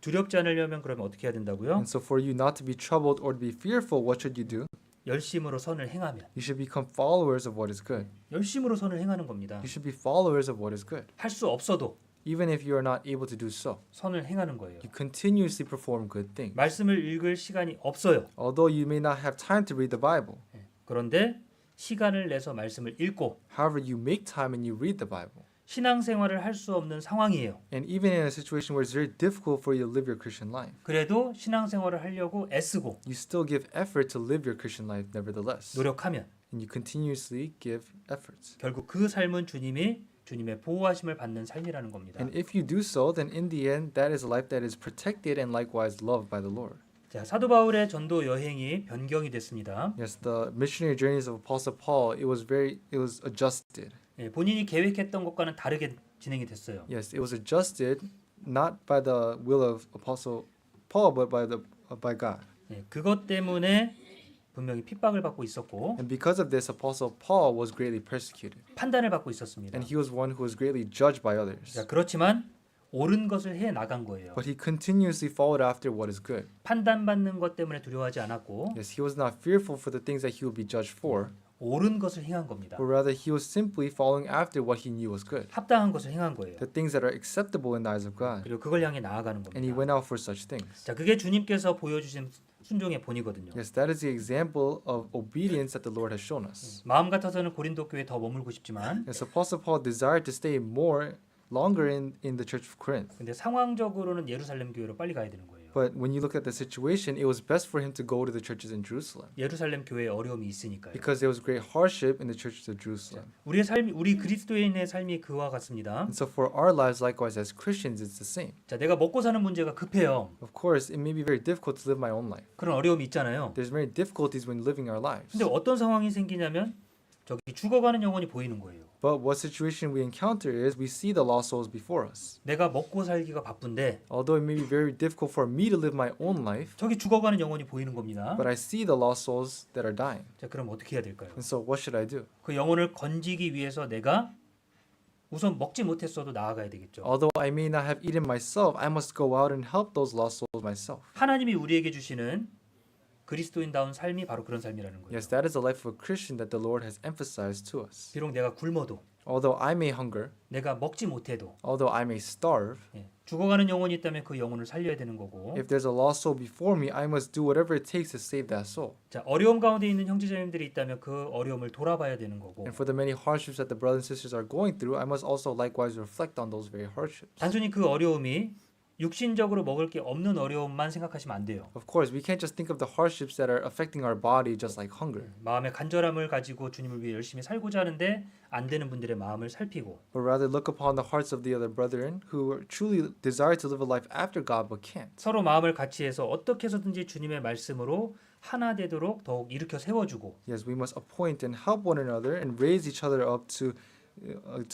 A: 두렵지 않으려면 그러면 어떻게 해야 된다고요?
B: And so for you not to be troubled or to be fearful, what should you do?
A: 열심으로 선을 행하면
B: You should become followers of what is good.
A: 열심으로 선을 행하는 겁니다.
B: You should be followers of what is good.
A: 할 수 없어도
B: Even if you are not able to do so,
A: 선을 행하는 거예요.
B: you continuously perform good things.
A: 말씀을 읽을 시간이 없어요.
B: Although you may not have time to read the Bible,
A: 그런데 시간을 내서 말씀을 읽고
B: However, you make time and you read the Bible.
A: 신앙생활을 할 수 없는 상황이에요.
B: And even in a situation where it's very difficult for you to live your Christian life,
A: 그래도 신앙생활을 하려고 애쓰고
B: you still give effort to live your Christian life nevertheless.
A: 노력하면
B: And you continuously give efforts.
A: 결국 그 삶은 주님의 보호하심을 받는 삶이라는 겁니다.
B: And if you do so, then in the end, that is a life that is protected and likewise loved by the Lord.
A: 자, 사도 바울의 전도 여행이 변경이 됐습니다.
B: Yes, the missionary journeys of Apostle Paul, it was adjusted.
A: 예, 본인이 계획했던 것과는 다르게 진행이 됐어요.
B: Yes, it was adjusted not by the will of Apostle Paul, but by God.
A: 예, 그것 때문에 분명히 핍박을 받고 있었고
B: And because of this, Apostle Paul was greatly persecuted,
A: 판단을 받고 있었습니다.
B: and he was one who was greatly judged by others.
A: 자, 그렇지만 옳은 것을 해 나간 거예요.
B: But he continuously followed after what is good.
A: 판단받는 것 때문에 두려워하지 않았고
B: Yes, he was not fearful for the things that he would be judged for,
A: 옳은 것을 행한 겁니다.
B: but rather he was simply following after what he knew was good,
A: 합당한 것을 행한 거예요.
B: the things that are acceptable in the eyes of God.
A: 그리고 그걸 향해 나아가는
B: And he
A: 겁니다.
B: went out for such things.
A: 자, 그게 주님께서 보여주신 순종의 본이거든요.
B: Yes, that is the example of obedience that the Lord has shown us.
A: 마음 같아서는 고린도 교회에 더 머물고 싶지만
B: Yes, Apostle Paul desired to stay longer in the church of Corinth.
A: 근데 상황적으로는 예루살렘 교회로 빨리 가야 되는 거예요.
B: But when you look at the situation, it was best for him to go to the churches in Jerusalem
A: 예루살렘 교회에 어려움이 있으니까요.
B: because there was great hardship in the churches of Jerusalem.
A: 우리의 삶이 우리 그리스도인의 삶이 그와 같습니다.
B: And so for our lives, likewise as Christians, it's the same.
A: 자, 내가 먹고 사는 문제가 급해요.
B: Of course, it may be very difficult to live my own life.
A: 그런 어려움이 있잖아요.
B: There's many difficulties when living our lives.
A: 근데 어떤 상황이 생기냐면 저기 죽어가는 영혼이 보이는 거예요.
B: But what situation we encounter is we see the lost souls before us.
A: 내가 먹고 살기가 바쁜데
B: Although it may be very difficult for me to live my own life,
A: 저기 죽어가는 영혼이 보이는 겁니다.
B: but I see the lost souls that are dying.
A: 자, 그럼 어떻게 해야 될까요?
B: And so what should I do?
A: 그 영혼을 건지기 위해서 내가 우선 먹지 못했어도 나아가야 되겠죠.
B: Although I may not have eaten myself, I must go out and help those lost souls myself.
A: 하나님이 우리에게 주시는 그리스도인다운 삶이 바로 그런 삶이라는 거예요.
B: Yes, that is the life of a Christian that the Lord has emphasized to us.
A: 비록 내가 굶어도
B: Although I may hunger,
A: 내가 먹지 못해도
B: although I may starve,
A: 예, 죽어가는 영혼이 있다면 그 영혼을 살려야 되는 거고
B: if there's a lost soul before me, I must do whatever it takes to save that soul.
A: 자, 어려움 가운데 있는 형제자매들이 있다면 그 어려움을 돌아봐야 되는 거고
B: And for the many hardships that the brothers and sisters are going through, I must also likewise reflect on those very hardships.
A: 단순히 그 어려움이 육신적으로 먹을 게 없는 어려움만 생각하시면 안 돼요.
B: Of course, we can't just think of the hardships that are affecting our body just like hunger,
A: 마음의 간절함을 가지고 주님을 위해 열심히 살고자 하는데 안 되는 분들의 마음을 살피고
B: but rather look upon the hearts of the other brethren who truly desire to live a life after God but can't.
A: 서로 마음을 같이 해서 어떻게 해서든지 주님의 말씀으로 하나 되도록 더욱 일으켜 세워주고
B: Yes, we must appoint and help one another and raise each other up to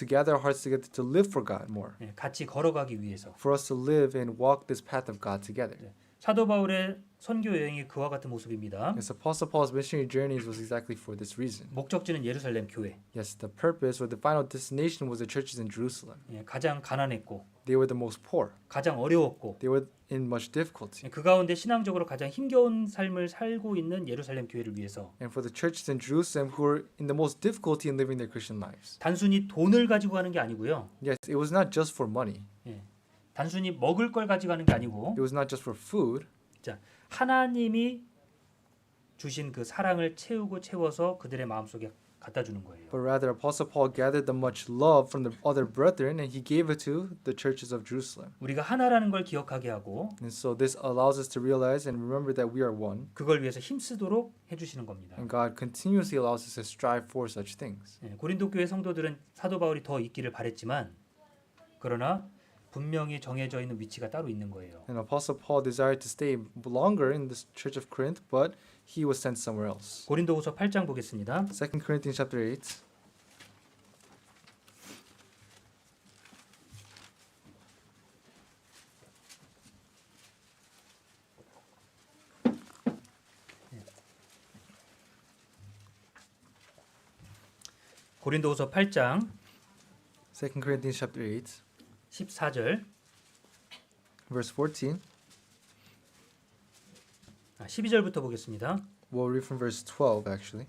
B: gather our hearts together to live for God more,
A: 예, 같이 걸어가기 위해서
B: for us to live and walk this path of God together.
A: 사도 바울의 선교 여행이 그와 같은 모습입니다.
B: Yes, Apostle Paul's missionary journeys was exactly for this reason.
A: 목적지는 예루살렘 교회.
B: Yes, the purpose or the final destination was the churches in Jerusalem.
A: 예, 가장 가난했고
B: They were the most poor.
A: 가장 어려웠고
B: They were in much difficulty.
A: 예, 그 가운데 신앙적으로 가장 힘겨운 삶을 살고 있는 예루살렘 교회를 위해서
B: And for the churches in Jerusalem who were in the most difficulty in living their Christian lives.
A: 단순히 돈을 가지고 가는 게 아니고요.
B: Yes, it was not just for money.
A: 예, 단순히 먹을 걸 가지고 가는 게 아니고
B: It was not just for food.
A: 자, 하나님이 주신 그 사랑을 채워서 그들의 마음속에 갖다 주는 거예요.
B: But rather, Apostle Paul gathered the much love from the other brethren and he gave it to the churches of Jerusalem.
A: 우리가 하나라는 걸 기억하게 하고
B: And so this allows us to realize and remember that we are one.
A: 그걸 위해서 힘쓰도록 해주시는 겁니다.
B: And God continuously allows us to strive for such things.
A: 예, 고린도 교회 성도들은 사도 바울이 더 있기를 바랬지만 그러나 분명히 정해져 있는 위치가 따로 있는 거예요.
B: And Apostle Paul desired to stay longer in the church of Corinth, but he was sent somewhere else.
A: 고린도후서 8장 보겠습니다.
B: 2 Corinthians chapter 8.
A: 고린도후서 8장
B: 2 Corinthians chapter 8,
A: 14절
B: verse 14.
A: 12절부터 보겠습니다.
B: We'll read from verse 12 actually.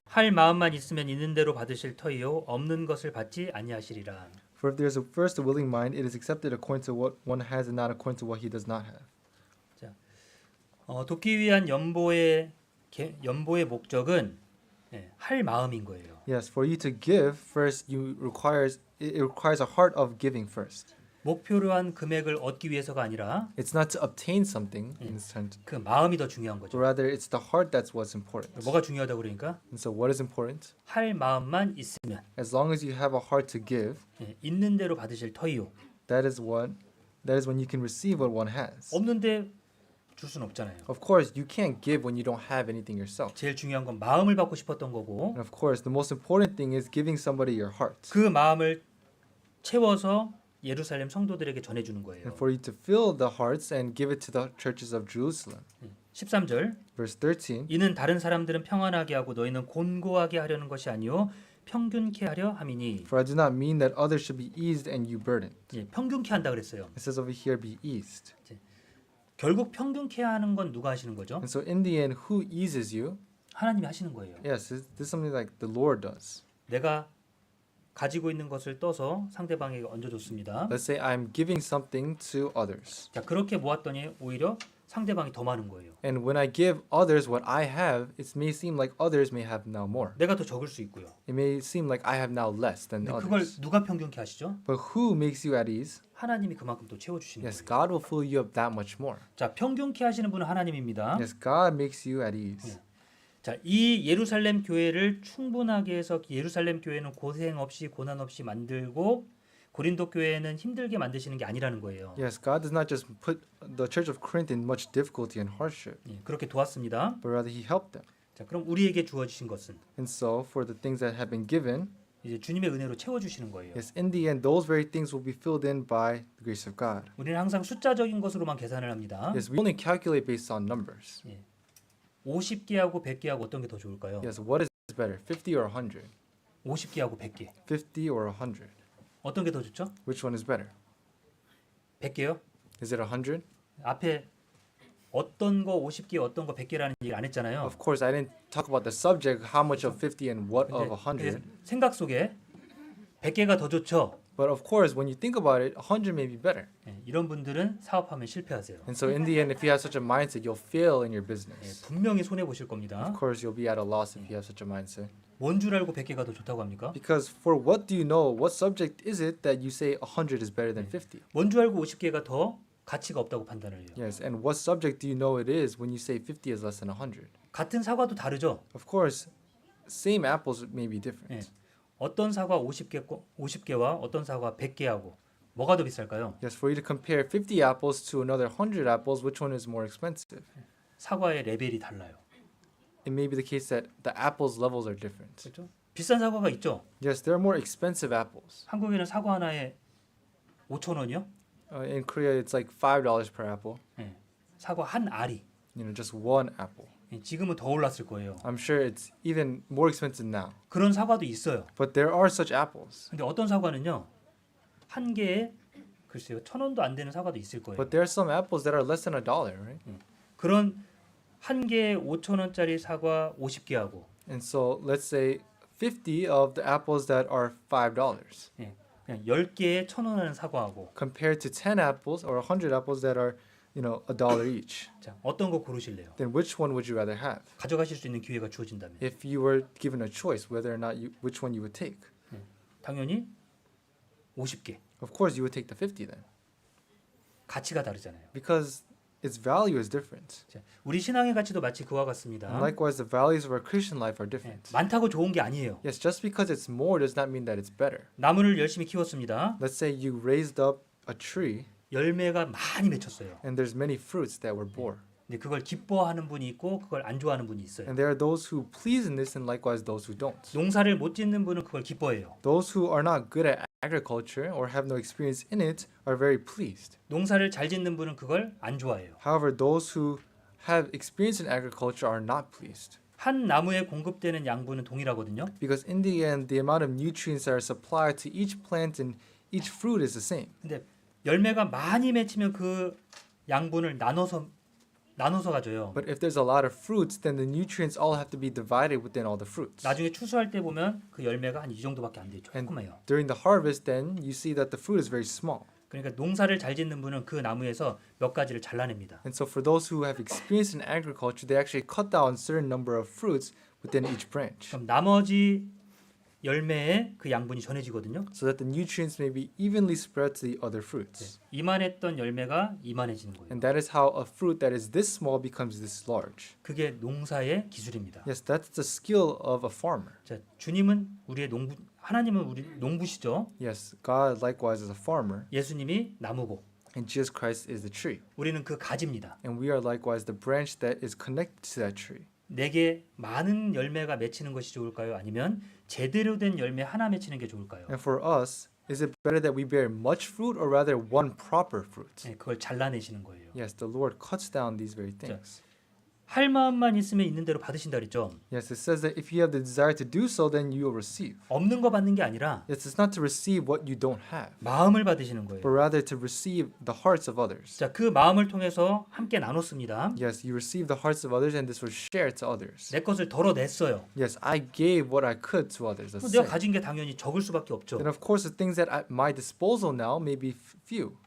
A: 할 마음만 있으면 있는 대로 받으실 터이요 없는 것을 받지 아니하시리라.
B: For if there is first a willing mind, it is accepted according to what one has and not according to what he does not have.
A: 돕기 위한 연보의 목적은 할 마음인 거예요.
B: Yes, for you to give first, it requires a heart of giving first.
A: 목표로 한 금액을 얻기 위해서가 아니라
B: It's not to obtain something in this sense,
A: 그 마음이 더 중요한
B: but
A: 거죠.
B: rather it's the heart that's what's important.
A: 뭐가 중요하다고 그러니까
B: And so, what is important?
A: 할 마음만 있으면
B: As long as you have a heart to give,
A: 있는 대로 받으실 터이요.
B: that is when you can receive what one has.
A: 없는데 줄 수는 없잖아요.
B: Of course, you can't give when you don't have anything yourself.
A: 제일 중요한 건 마음을 받고 싶었던 거고
B: And of course, the most important thing is giving somebody your heart.
A: 그 마음을 채워서 예루살렘 성도들에게 전해주는 거예요.
B: And for you to fill the hearts and give it to the churches of Jerusalem.
A: 13절
B: Verse 13.
A: 이는 다른 사람들은 평안하게 하고 너희는 곤고하게 하려는 것이 아니요 평균케 하려 함이니.
B: For I do not mean that others should be eased and you burdened.
A: 평균케 한다 그랬어요.
B: It says over here, be eased.
A: 결국 평균케 하는 건 누가 하시는 거죠?
B: And so in the end, who eases you?
A: 하나님이 하시는 거예요.
B: Yes, this is something like the Lord does.
A: 내가 가지고 있는 것을 떠서 상대방에게 얹어줬습니다.
B: Let's say I'm giving something to others.
A: 자 그렇게 모았더니 오히려 상대방이 더 많은 거예요.
B: And when I give others what I have, it may seem like others may have now more.
A: 내가 더 적을 수 있고요.
B: It may seem like I have now less than
A: 근데 그걸
B: others.
A: 누가 평균케 하시죠?
B: But who makes you at ease?
A: 하나님이 그만큼 또 채워주시는
B: Yes,
A: 거예요.
B: God will fill you up that much more.
A: 자 평균케 하시는 분은 하나님입니다.
B: Yes, God makes you at ease.
A: 자, 이 예루살렘 교회를 충분하게 해서 예루살렘 교회는 고생 없이 고난 없이 만들고 고린도 교회는 힘들게 만드시는 게 아니라는 거예요.
B: Yes, God does not just put the church of Corinth in much difficulty and hardship,
A: 그렇게 도왔습니다.
B: but rather He helped them.
A: 자, 그럼 우리에게 주어지신 것은
B: And so, for the things that have been given,
A: 이제 주님의 은혜로 채워주시는 거예요.
B: yes, in the end, those very things will be filled in by the grace of God.
A: 우리는 항상 숫자적인 것으로만 계산을 합니다.
B: Yes, we only calculate based on numbers.
A: 50개하고 100개하고 어떤 게 더 좋을까요?
B: Yes, what is better, 50 or 100?
A: 50개하고 100개.
B: 50 or 100?
A: 어떤 게 더 좋죠?
B: Which one is better?
A: 100개요?
B: Is it 100?
A: 앞에 어떤 거 50개, 어떤 거 100개라는 얘기 안 했잖아요.
B: Of course, I didn't talk about the subject, how much of 50 and what of
A: 근데
B: 100.
A: 생각 속에 100개가 더 좋죠.
B: But of course, when you think about it, 100 may be better.
A: 이런 분들은 사업하면 실패하세요.
B: And so in the end, if you have such a mindset, you'll fail in your business.
A: 분명히 손해 보실 겁니다.
B: Of course, you'll be at a loss if you have such a mindset.
A: 뭔 줄 알고 100개가 더 좋다고 합니까?
B: Because for what do you know? What subject is it that you say 100 is better than 50?
A: 뭔 줄 알고 50개가 더 가치가 없다고 판단을 해요.
B: Yes, and what subject do you know it is when you say 50 is less than 100?
A: 같은 사과도 다르죠.
B: Of course, same apples may be different.
A: 어떤 사과 50개와 어떤 사과 100개하고 뭐가 더 비쌀까요?
B: Yes, for you to compare 50 apples to another 100 apples, which one is more expensive?
A: 사과의 레벨이 달라요.
B: It may be the case that the apples levels are different.
A: 그렇죠? 비싼 사과가 있죠.
B: Yes, there are more expensive apples.
A: 한국에는 사과 하나에 5,000원이요?
B: In Korea, it's like $5 per apple.
A: 사과 한 알이.
B: Just one apple.
A: 지금은 더 올랐을 거예요.
B: I'm sure it's even more expensive now.
A: 그런 사과도 있어요.
B: But there are such apples.
A: 근데 어떤 사과는요. 한 개에 글쎄요. 1,000원도 안 되는 사과도 있을 거예요.
B: But there are some apples that are less than $1, right?
A: 그런 한 개에 5,000원짜리 사과 50개하고
B: And so let's say 50 of the apples that are $5
A: 그냥 10개에 1,000원 하는 사과하고
B: compared to 10 apples or 100 apples that are, $1 each.
A: 자, 어떤 거 고르실래요?
B: Then which one would you rather have?
A: 가져가실 수 있는 기회가 주어진다면
B: If you were given a choice whether or not which one you would take.
A: 당연히 50개.
B: Of course, you would take the 50 then.
A: 가치가 다르잖아요.
B: Because its value is different.
A: 자, 우리 신앙의 가치도 마치 그와 같습니다.
B: And likewise, the values of our Christian life are different.
A: 많다고 좋은 게 아니에요.
B: Yes, just because it's more does not mean that it's better.
A: 나무를 열심히 키웠습니다.
B: Let's say you raised up a tree
A: 열매가 많이 맺혔어요.
B: and there's many fruits that were bore.
A: 근데 그걸 기뻐하는 분이 있고 그걸 안 좋아하는 분이 있어요.
B: And there are those who please in this and likewise those who don't.
A: 농사를 못 짓는 분은 그걸 기뻐해요.
B: Those who are not good at agriculture or have no experience in it are very pleased.
A: 농사를 잘 짓는 분은 그걸 안 좋아해요.
B: However, those who have experience in agriculture are not pleased.
A: 한 나무에 공급되는 양분은 동일하거든요.
B: Because in the end, the amount of nutrients that are supplied to each plant and each fruit is the same.
A: 근데 열매가 많이 맺히면 그 양분을 나눠서 가져요.
B: But if there's a lot of fruits, then the nutrients all have to be divided within all the fruits.
A: 나중에 추수할 때 보면 그 열매가 한 이 정도밖에 안 돼요.
B: And
A: 조그매요.
B: during the harvest, then you see that the fruit is very small.
A: 그러니까 농사를 잘 짓는 분은 그 나무에서 몇 가지를 잘라냅니다.
B: And so for those who have experience in agriculture, they actually cut down a certain number of fruits, within each branch,
A: 그럼 나머지 열매에 그 양분이 전해지거든요.
B: so that the nutrients may be evenly spread to the other fruits.
A: 이만했던 열매가 이만해지는 거예요.
B: And that is how a fruit that is this small becomes this large.
A: 그게 농사의 기술입니다.
B: Yes, that's the skill of a farmer.
A: 자, 주님은 우리의 농부, 하나님은 우리 농부시죠.
B: Yes, God likewise is a farmer,
A: 예수님이 나무고
B: and Jesus Christ is the tree.
A: 우리는 그 가지입니다.
B: And we are likewise the branch that is connected to that tree.
A: 내게 많은 열매가 맺히는 것이 좋을까요? 아니면 제대로 된 열매 하나 맺히는 게 좋을까요?
B: And for us, is it better that we bear much fruit or rather one proper fruit?
A: 네, 그걸 잘라내시는 거예요.
B: Yes, the Lord cuts down these very things.
A: 할 마음만 있으면 있는 대로 받으신다 그랬죠.
B: Yes, it says that if you have the desire to do so, then you will receive.
A: 없는 거 받는 게 아니라
B: Yes, it's not to receive what you don't have,
A: 마음을 받으시는 거예요.
B: but rather to receive the hearts of others.
A: 자, 그 마음을 통해서 함께 나눴습니다.
B: Yes, you receive the hearts of others, and this was shared to others.
A: 내 것을 덜어냈어요.
B: Yes, I gave what I could to others. Let's
A: 내가
B: say.
A: 가진 게 당연히 적을 수밖에 없죠.
B: Then of course the things that at my disposal now may be few.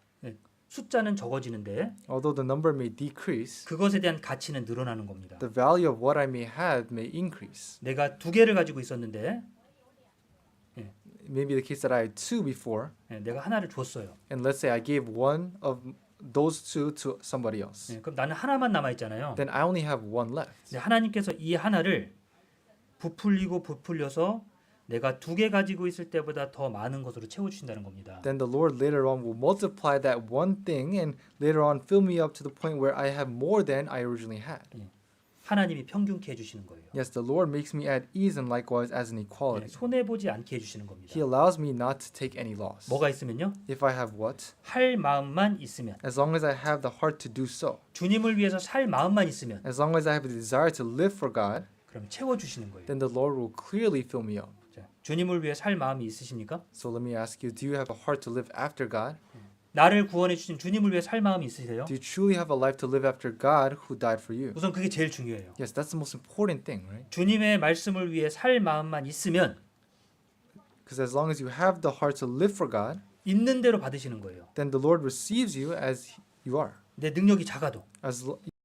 A: 숫자는 적어지는데
B: Although the number may decrease,
A: 그것에 대한 가치는 늘어나는 겁니다.
B: the value of what I may have may increase.
A: 내가 2개를 가지고 있었는데
B: It may be the case that I had two before,
A: 내가 하나를 줬어요.
B: and let's say I gave one of those two to somebody else.
A: 그럼 나는 하나만 남아 있잖아요.
B: Then I only have one left.
A: 하나님께서 이 하나를 부풀리고 부풀려서 내가 2개 가지고 있을 때보다 더 많은 것으로 채워 주신다는 겁니다.
B: Then the Lord later on will multiply that one thing and later on fill me up to the point where I have more than I originally had.
A: 하나님이 평균케 해 주시는 거예요.
B: Yes, the Lord makes me at ease and likewise as an equality.
A: 손해 보지 않게 해 주시는 겁니다.
B: He allows me not to take any loss.
A: 뭐가 있으면요?
B: If I have what?
A: 할 마음만 있으면,
B: As long as I have the heart to do so.
A: 주님을 위해서 살 마음만 있으면
B: As long as I have the desire to live for God,
A: 그럼 채워 주시는 거예요.
B: then the Lord will clearly fill me up.
A: 자, 주님을 위해 살 마음이 있으십니까?
B: So let me ask you, do you have a heart to live after God?
A: 나를 구원해 주신 주님을 위해 살 마음이 있으세요?
B: Do you truly have a life to live after God who died for you?
A: 우선 그게 제일 중요해요.
B: Yes, that's the most important thing, right?
A: 주님의 말씀을 위해 살 마음만 있으면
B: Because as long as you have the heart to live for God,
A: 있는 대로 받으시는 거예요.
B: then the Lord receives you as you are.
A: 내 능력이 작아도,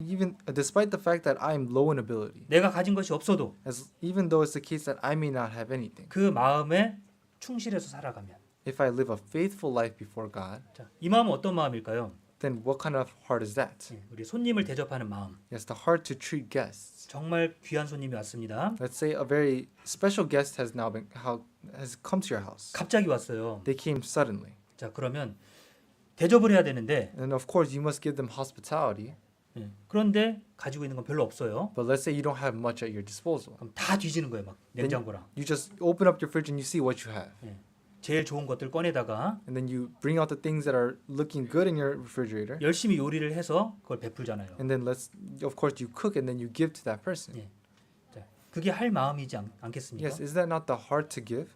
B: Even despite the fact that I am low in ability,
A: 내가 가진 것이 없어도
B: even though it's the case that I may not have anything,
A: 그 마음에 충실해서 살아가면,
B: if I live a faithful life before God,
A: 자, 이 마음은 어떤 마음일까요?
B: then what kind of heart is that?
A: 우리 손님을 대접하는 마음.
B: Yes, the heart to treat guests.
A: 정말 귀한 손님이 왔습니다.
B: Let's say a very special guest has come to your house.
A: 갑자기 왔어요.
B: They came suddenly.
A: 자, 그러면 대접을 해야 되는데,
B: And of course, you must give them hospitality.
A: 그런데 가지고 있는 건 별로 없어요.
B: But let's say you don't have much at your disposal.
A: 그럼 다 뒤지는 거예요, 막 냉장고랑.
B: You just open up your fridge and you see what you have.
A: 제일 좋은 것들 꺼내다가
B: And then you bring out the things that are looking good in your refrigerator.
A: 열심히 요리를 해서 그걸 베풀잖아요.
B: And then of course, you cook and then you give to that person.
A: 자, 그게 할 마음이지 않겠습니까?
B: Yes, is that not the heart to give?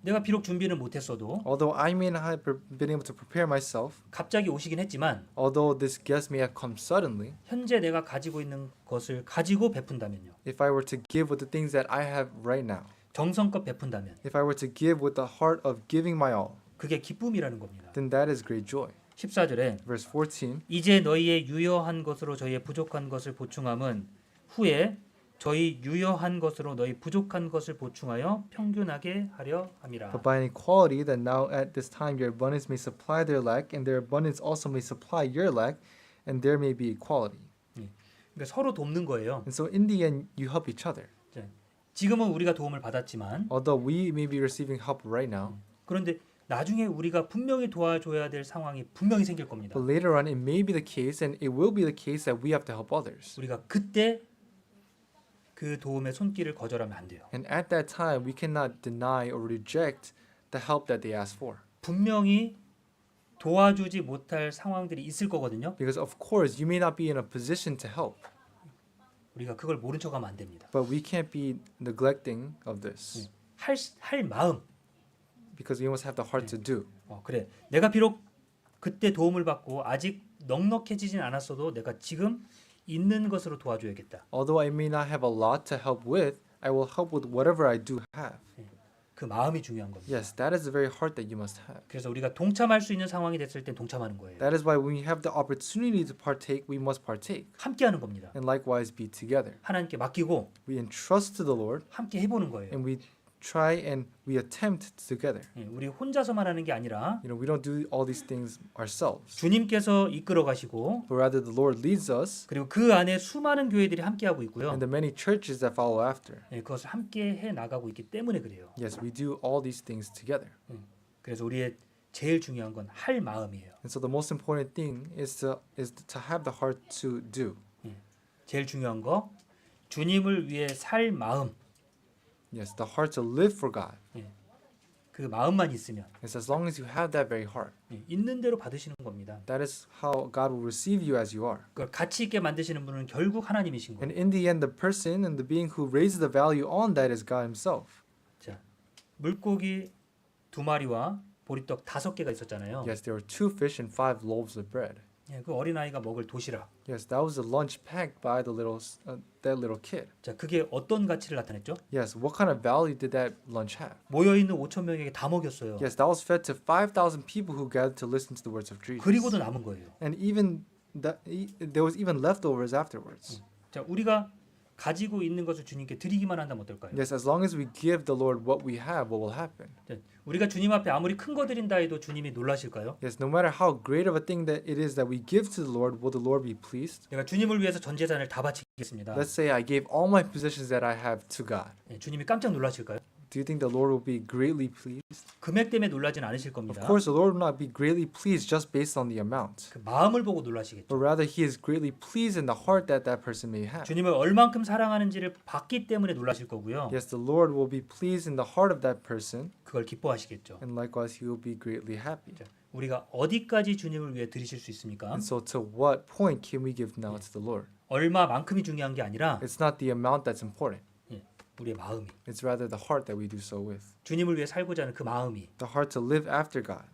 A: 내가 비록 준비는 못했어도
B: Although I may not have been able to prepare myself,
A: 갑자기 오시긴 했지만
B: although this guest may have come suddenly,
A: 현재 내가 가지고 있는 것을 가지고 베푼다면요.
B: if I were to give with the things that I have right now,
A: 정성껏 베푼다면
B: if I were to give with the heart of giving my all,
A: 그게 기쁨이라는 겁니다.
B: then that is great joy.
A: 14절에
B: Verse 14,
A: 이제 너희의 유효한 것으로 저희의 부족한 것을 보충함은 후에 저희 유효한 것으로 너희 부족한 것을 보충하여 평균하게 하려 함이라.
B: but by an equality that now at this time your abundance may supply their lack, and their abundance also may supply your lack, and there may be equality.
A: 그러니까 서로 돕는 거예요.
B: And so in the end, you help each other.
A: 지금은 우리가 도움을 받았지만
B: Although we may be receiving help right now,
A: 그런데 나중에 우리가 분명히 도와줘야 될 상황이 분명히 생길 겁니다.
B: but later on it may be the case, and it will be the case that we have to help others.
A: 우리가 그때 그 도움의 손길을 거절하면 안 돼요.
B: And at that time, we cannot deny or reject the help that they ask for.
A: 분명히 도와주지 못할 상황들이 있을 거거든요.
B: Because of course, you may not be in a position to help,
A: 우리가 그걸 모른 척하면 안 됩니다.
B: but we can't be neglecting of this
A: 할 마음.
B: because we must have the heart to do.
A: 그래. 내가 비록 그때 도움을 받고 아직 넉넉해지진 않았어도 내가 지금 있는 것으로 도와줘야겠다.
B: Although I may not have a lot to help with, I will help with whatever I do have.
A: 그 마음이 중요한 겁니다.
B: Yes, that is the very heart that you must have.
A: 그래서 우리가 동참할 수 있는 상황이 됐을 땐 동참하는 거예요.
B: That is why when we have the opportunity to partake, we must partake.
A: 함께하는 겁니다.
B: And likewise be together.
A: 하나님께 맡기고
B: We entrust to the Lord
A: 함께 해보는 거예요.
B: and we try and we attempt together.
A: 예, 우리 혼자서만 하는 게 아니라
B: We don't do all these things ourselves.
A: 주님께서 이끌어 가시고
B: But rather the Lord leads us
A: 그리고 그 안에 수많은 교회들이 함께하고 있고요.
B: and the many churches that follow after.
A: 예, 그것을 함께 해 나가고 있기 때문에 그래요.
B: Yes, we do all these things together.
A: 그래서 우리의 제일 중요한 건 할 마음이에요.
B: And so the most important thing is to have the heart to do.
A: 제일 중요한 거 주님을 위해 살 마음.
B: Yes, the heart to live for God.
A: 그 마음만 있으면
B: It's as long as you have that very heart.
A: 있는 대로 받으시는 겁니다.
B: That is how God will receive you as you are.
A: 그걸 가치 있게 만드시는 분은 결국 하나님이신
B: And
A: 거예요.
B: in the end, the person and the being who raises the value on that is God Himself.
A: 자, 물고기 2마리와 보리떡 5개가 있었잖아요.
B: Yes, there were 2 fish and 5 loaves of bread.
A: 예, 그 어린아이가 먹을 도시락.
B: Yes, that was the lunch packed by the that little kid.
A: 자, 그게 어떤 가치를 나타냈죠?
B: Yes, what kind of value did that lunch have?
A: 모여 있는 5천 명에게 다 먹였어요.
B: Yes, that was fed to 5,000 people who gathered to listen to the words of Jesus.
A: 그리고도 남은 거예요.
B: And even there was even leftovers afterwards.
A: 자, 우리가 가지고 있는 것을 주님께 드리기만 한다면 어떨까요?
B: Yes, as long as we give the Lord what we have, what will happen?
A: 자, 우리가 주님 앞에 아무리 큰 거 드린다 해도 주님이 놀라실까요?
B: Yes, no matter how great of a thing that it is that we give to the Lord, will the Lord be pleased?
A: 내가 주님을 위해서 전 재산을 다 바치겠습니다.
B: Let's say I gave all my possessions that I have to God.
A: 예, 주님이 깜짝 놀라실까요?
B: Do you think the Lord will be greatly pleased?
A: 금액 때문에 놀라진 않으실
B: Of
A: 겁니다.
B: course, the Lord will not be greatly pleased just based on the amount,
A: 그 마음을 보고 놀라시겠죠.
B: but rather He is greatly pleased in the heart that that person may have.
A: 주님을 얼만큼 사랑하는지를 봤기 때문에 놀라실 거고요.
B: Yes, the Lord will be pleased in the heart of that person,
A: 그걸 기뻐하시겠죠.
B: and likewise He will be greatly happy.
A: 자, 우리가 어디까지 주님을 위해 드리실 수 있습니까?
B: And so, to what point can we give now to the Lord?
A: 얼마만큼이 중요한 게 아니라
B: It's not the amount that's important.
A: 우리의 마음이,
B: It's rather the heart that we do so with.
A: 주님을 위해 살고자 하는 그 마음이
B: The heart to live after God.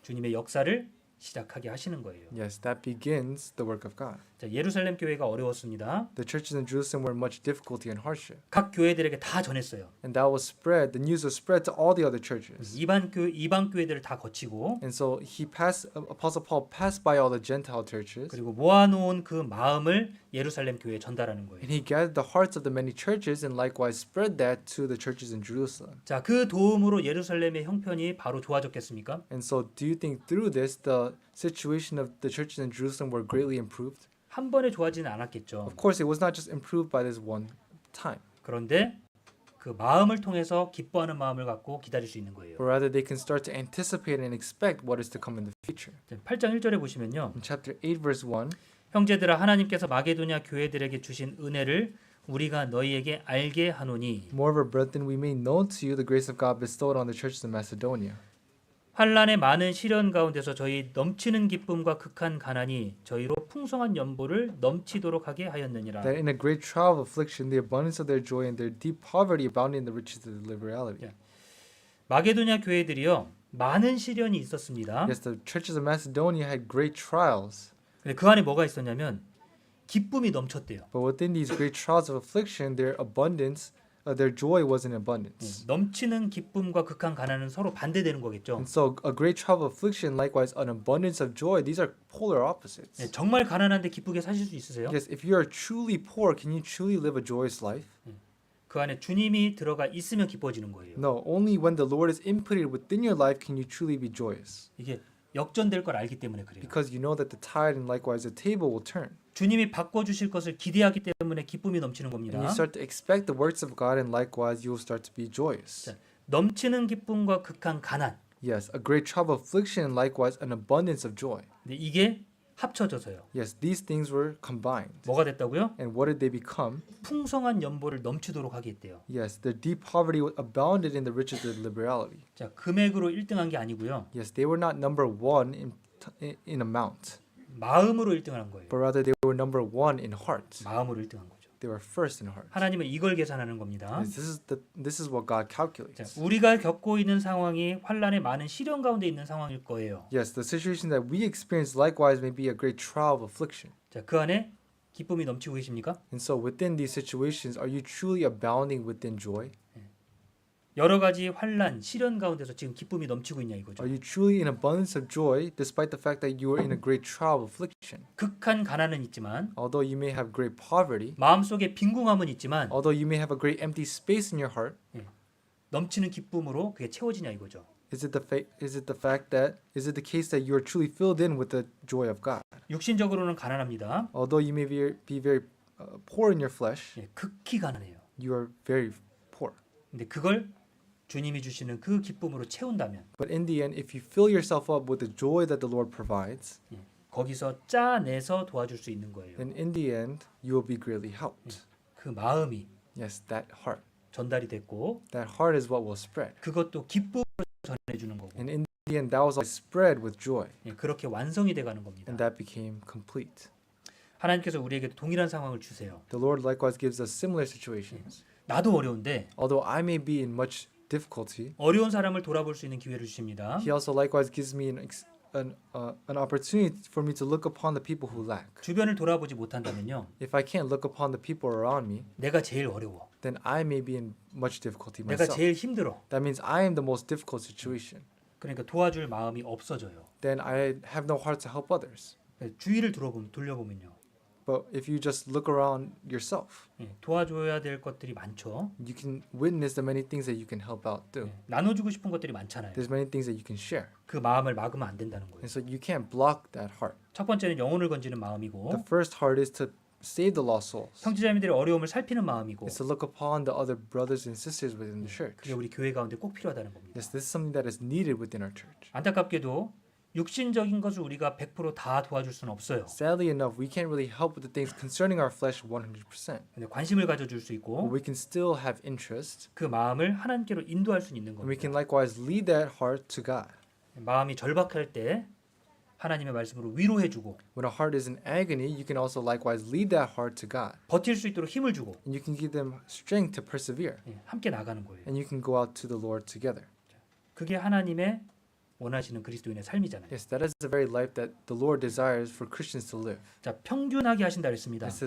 A: 주님의 역사를 시작하게 하시는 거예요.
B: Yes, that begins the work of God.
A: 자, 예루살렘 교회가 어려웠습니다.
B: The churches in Jerusalem were much difficulty and hardship.
A: 각 교회들에게 다 전했어요.
B: And that was spread, the news was spread to all the other churches.
A: 이방 교회들을 다 거치고
B: And so Apostle Paul passed by all the Gentile churches.
A: 그리고 모아놓은 그 마음을 예루살렘 교회에 전달하는 거예요.
B: And he gathered the hearts of the many churches and likewise spread that to the churches in Jerusalem.
A: 자, 그 도움으로 예루살렘의 형편이 바로 좋아졌겠습니까?
B: And so do you think through this the situation of the churches in Jerusalem were greatly improved?
A: 한 번에 좋아지는 않았겠죠.
B: Of course, it was not just improved by this one time,
A: 그런데 그 마음을 통해서 기뻐하는 마음을 갖고 기다릴 수 있는 거예요.
B: but rather they can start to anticipate and expect what is to come in the future.
A: 8장 1절에 보시면요.
B: In chapter 8 verse 1,
A: 형제들아 하나님께서 마게도냐 교회들에게 주신 은혜를 우리가 너희에게 알게 하노니
B: moreover, brethren, we made known to you the grace of God bestowed on the churches in Macedonia.
A: 환난의 많은 시련 가운데서 저희 넘치는 기쁨과 극한 가난이 저희로 풍성한 연보를 넘치도록 하게 하였느니라.
B: That in a great trial of affliction, the abundance of their joy and their deep poverty abounded in the riches of their liberality.
A: 마게도냐 교회들이요 많은 시련이 있었습니다.
B: Yes, the churches of Macedonia had great trials,
A: 근데 그 안에 뭐가 있었냐면 기쁨이 넘쳤대요.
B: but within these great trials of affliction, their abundance, their joy was in abundance.
A: 넘치는 기쁨과 극한 가난은 서로 반대되는 거겠죠.
B: And so, a great trial of affliction, likewise, an abundance of joy, these are polar opposites.
A: 네, 정말 가난한데 기쁘게 사실 수 있으세요?
B: Yes, if you are truly poor, can you truly live a joyous life?
A: 그 안에 주님이 들어가 있으면 기뻐지는 거예요.
B: No, only when the Lord is inputted within your life can you truly be joyous.
A: 이게 역전될 걸 알기 때문에 그래요.
B: Because you know that the tide and likewise the table will turn.
A: 주님이 바꿔주실 것을 기대하기 때문에 기쁨이 넘치는
B: And
A: 겁니다.
B: you start to expect the works of God and likewise you will start to be joyous.
A: 자, 넘치는 기쁨과 극한 가난.
B: Yes, a great trial of affliction and likewise an abundance of joy.
A: 근데 이게 합쳐져서요.
B: Yes, these things were combined.
A: 뭐가 됐다고요?
B: And what did they become?
A: 풍성한 연보를 넘치도록 하게 했대요.
B: Yes, their deep poverty abounded in the riches of liberality.
A: 자, 금액으로 1등한 게 아니고요.
B: Yes, they were not number one in amount,
A: 마음으로 1등하는 거예요.
B: but rather they were number one in heart.
A: 마음으로 1등한 거죠.
B: They were first in heart.
A: 하나님은 이걸 계산하는 겁니다.
B: Yes, this is what God
A: 자,
B: calculates.
A: 우리가 겪고 있는 상황이 환란의 많은 시련 가운데 있는 상황일 거예요.
B: Yes, the situation that we experience likewise may be a great trial of affliction.
A: 자, 그 안에 기쁨이 넘치고 계십니까?
B: And so within these situations, are you truly abounding within joy?
A: 여러 가지 환란, 시련 가운데서 지금 기쁨이 넘치고 있냐 이거죠.
B: Are you truly in abundance of joy despite the fact that you are in a great trial of affliction?
A: 극한 가난은 있지만
B: Although you may have great poverty,
A: 마음속에 빈궁함은 있지만
B: although you may have a great empty space in your heart,
A: 넘치는 기쁨으로 그게 채워지냐 이거죠.
B: is it the case that you are truly filled in with the joy of God?
A: 육신적으로는 가난합니다.
B: Although you may be very poor in your flesh,
A: 극히 가난해요.
B: you are very poor.
A: 근데 그걸 주님이 주시는 그 기쁨으로 채운다면
B: But in the end, if you fill yourself up with the joy that the Lord provides,
A: 거기서 짜내서 도와줄 수 있는 거예요.
B: then in the end, you will be greatly helped.
A: 그 마음이
B: Yes, that heart.
A: 전달이 됐고
B: That heart is what will spread.
A: 그것도 기쁨으로 전해주는 거고
B: And in the end, that was all spread with joy.
A: 그렇게 완성이 돼가는 겁니다.
B: And that became complete.
A: 하나님께서 우리에게 동일한 상황을 주세요.
B: The Lord likewise gives us similar situations.
A: 나도 어려운데
B: Although I may be in much difficulty,
A: 어려운 사람을 돌아볼 수 있는 기회를 주십니다.
B: He also likewise gives me an opportunity for me to look upon the people who lack.
A: 주변을 돌아보지 못한다면요,
B: If I can't look upon the people around me,
A: 내가 제일 어려워.
B: then I may be in much difficulty
A: 내가
B: myself.
A: 제일 힘들어.
B: That means I am the most difficult situation.
A: 그러니까 도와줄 마음이 없어져요.
B: Then I have no heart to help others.
A: 주위를 돌려보면요,
B: But if you just look around yourself,
A: 도와줘야 될 것들이 많죠.
B: you can witness the many things that you can help out do.
A: 나눠주고 싶은 것들이 많잖아요.
B: There's many things that you can share.
A: 그 마음을 막으면 안 된다는 거예요.
B: And so you can't block that heart.
A: 첫 번째는 영혼을 건지는
B: The
A: 마음이고,
B: first heart is to save the lost souls.
A: 형제자매들의 어려움을 살피는 마음이고,
B: It's to look upon the other brothers and sisters within the church.
A: 그게 우리 교회 가운데 꼭 필요하다는 겁니다.
B: Yes, this is something that is needed within our church.
A: 안타깝게도 육신적인 것을 우리가 100% 다 도와줄 수는 없어요.
B: Sadly enough, we can't really help with the things concerning our flesh 100%.
A: 근데 관심을 가져줄 수
B: But
A: 있고
B: we can still have interest,
A: 그 마음을 하나님께로 인도할 수 있는
B: and we can
A: 겁니다.
B: likewise lead that heart to God.
A: 마음이 절박할 때 하나님의 말씀으로 위로해주고
B: When a heart is in agony, you can also likewise lead that heart to God.
A: 버틸 수 있도록 힘을 주고
B: And you can give them strength to persevere.
A: 함께 나가는 거예요.
B: And you can go out to the Lord together.
A: 그게 하나님의 원하시는 그리스도인의 삶이잖아요.
B: Yes, that is the very life that the Lord desires for Christians to live.
A: 자, 평균하게 하신다 그랬습니다.
B: It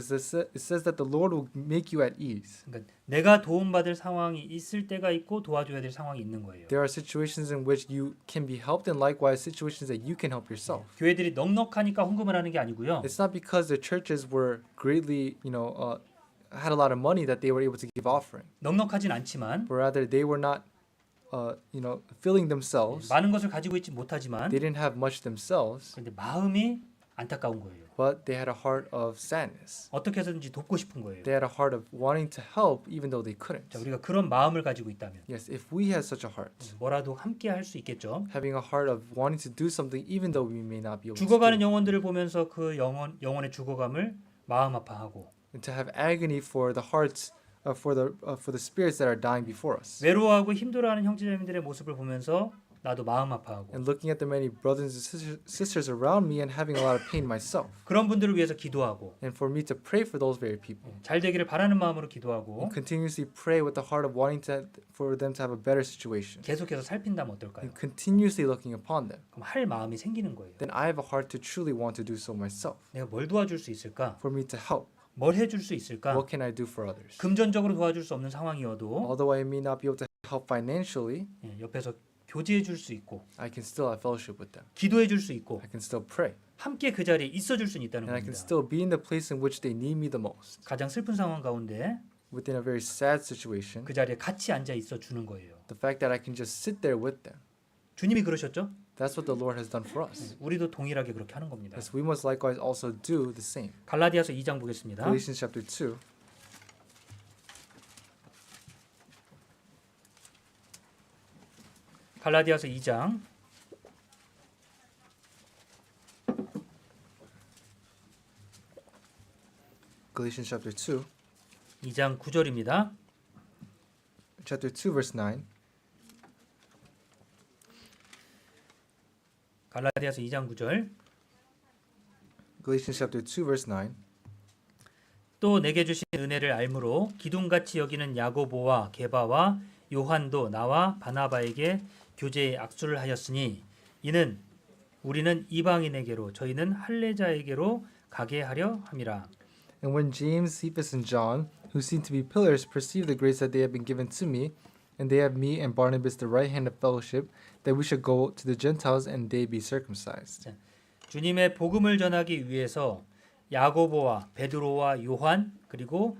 B: says that the Lord will make you at ease.
A: 그러니까 내가 도움받을 상황이 있을 때가 있고 도와줘야 될 상황이 있는 거예요.
B: There are situations in which you can be helped and likewise situations that you can help yourself.
A: 교회들이 넉넉하니까 헌금을 하는 게 아니고요.
B: It's not because the churches were greatly, had a lot of money that they were able to give offering.
A: 넉넉하진 않지만
B: But rather they were not, filling themselves.
A: 많은 것을 가지고 있지 못하지만
B: They didn't have much themselves,
A: 근데 마음이 안타까운 거예요.
B: but they had a heart of sadness.
A: 어떻게 해서든지 돕고 싶은 거예요.
B: They had a heart of wanting to help even though they couldn't.
A: 자, 우리가 그런 마음을 가지고 있다면
B: Yes, if we had such a heart,
A: 뭐라도 함께 할 수 있겠죠.
B: having a heart of wanting to do something even though we may not be able to
A: 죽어가는
B: do,
A: 영혼들을 보면서 그 영혼의 죽어감을 마음 아파하고
B: and to have agony for the hearts, for the spirits that are dying before us,
A: 외로워하고 힘들어하는 형제자매들의 모습을 보면서 나도 마음 아파하고
B: and looking at the many brothers and sisters around me and having a lot of pain myself,
A: 그런 분들을 위해서 기도하고
B: and for me to pray for those very people,
A: 잘 되기를 바라는 마음으로 기도하고
B: and continuously pray with the heart of wanting for them to have a better situation,
A: 계속해서 살핀다면 어떨까요?
B: and continuously looking upon them,
A: 그럼 할 마음이 생기는 거예요.
B: then I have a heart to truly want to do so myself.
A: 내가 뭘 도와줄 수 있을까?
B: For me to help,
A: 뭘 해줄 수 있을까?
B: what can I do for others?
A: 금전적으로 도와줄 수 없는 상황이어도
B: Although I may not be able to help financially,
A: 옆에서 교제해 줄 수 있고
B: I can still have fellowship with them.
A: 기도해 줄 수 있고
B: I can still pray,
A: 함께 그 자리에 있어 줄 수는 있다는
B: and I can
A: 겁니다.
B: still be in the place in which they need me the most.
A: 가장 슬픈 상황 가운데
B: Within a very sad situation,
A: 그 자리에 같이 앉아 있어 주는 거예요.
B: the fact that I can just sit there with them,
A: 주님이 그러셨죠?
B: that's what the Lord has done for us.
A: 우리도 동일하게 그렇게 하는 겁니다.
B: Yes, we must likewise also do the same.
A: 갈라디아서 2장 보겠습니다.
B: Galatians chapter 2.
A: 갈라디아서 2장
B: Galatians chapter 2.
A: 2장 9절입니다.
B: Chapter 2 verse 9.
A: 갈라디아서 2장 9절.
B: Galatians chapter 2 verse 9.
A: 또 내게 주신 은혜를 알므로 기둥같이 여기는 야고보와 게바와 요한도 나와 바나바에게 교제의 악수를 하였으니 이는 우리는 이방인에게로 저희는 할례자에게로 가게 하려 함이라.
B: And when James, Cephas, and John, who seemed to be pillars, perceived the grace that they had been given to me, And they have me and Barnabas the right hand of fellowship, that we should go to the Gentiles and they be circumcised.
A: 주님의 복음을 전하기 위해서 야고보와 베드로와 요한 그리고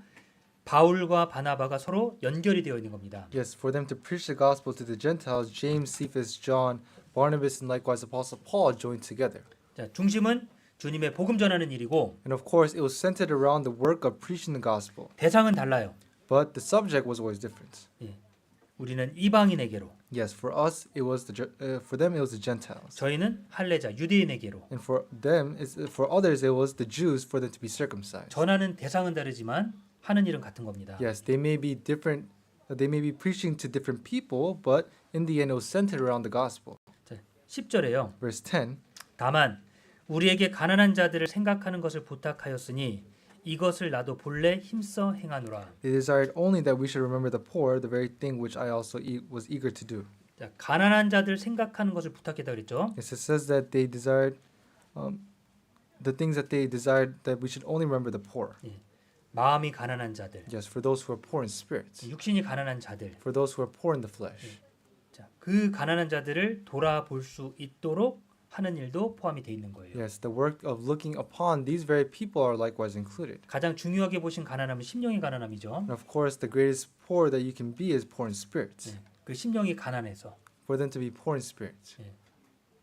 A: 바울과 바나바가 서로 연결이 되어 있는 겁니다.
B: Yes, for them to preach the gospel to the Gentiles, James, Cephas, John, Barnabas, and likewise Apostle Paul joined together.
A: 자, 중심은 주님의 복음 전하는 일이고
B: And of course, it was centered around the work of preaching the gospel.
A: 대상은 달라요.
B: But the subject was always different.
A: 우리는 이방인에게로,
B: Yes, for us, for them it was the Gentiles.
A: 저희는 할례자 유대인에게로.
B: And for others, it was the Jews for them to be circumcised.
A: 전하는 대상은 다르지만 하는 일은 같은 겁니다.
B: Yes, they may be different. They may be preaching to different people, but in the end, it was centered around the gospel.
A: 자, 10절에요.
B: Verse 10.
A: 다만 우리에게 가난한 자들을 생각하는 것을 부탁하였으니 이것을 나도 본래 힘써 행하노라.
B: They desired only that we should remember the poor, the very thing which I also was eager to do.
A: 자, 가난한 자들 생각하는 것을 부탁했다 그랬죠.
B: Yes, it says that they desired the things that they desired that we should only remember the poor.
A: 마음이 가난한 자들,
B: Yes, for those who are poor in spirit,
A: 육신이 가난한 자들.
B: for those who are poor in the flesh.
A: 자, 그 가난한 자들을 돌아볼 수 있도록 하는 일도 포함이 돼 있는 거예요.
B: Yes, the work of looking upon these very people are likewise included.
A: 가장 중요하게 보신 가난함은 심령의 가난함이죠.
B: And of course, the greatest poor that you can be is poor in spirit.
A: 그 심령이 가난해서
B: For them to be poor in spirit,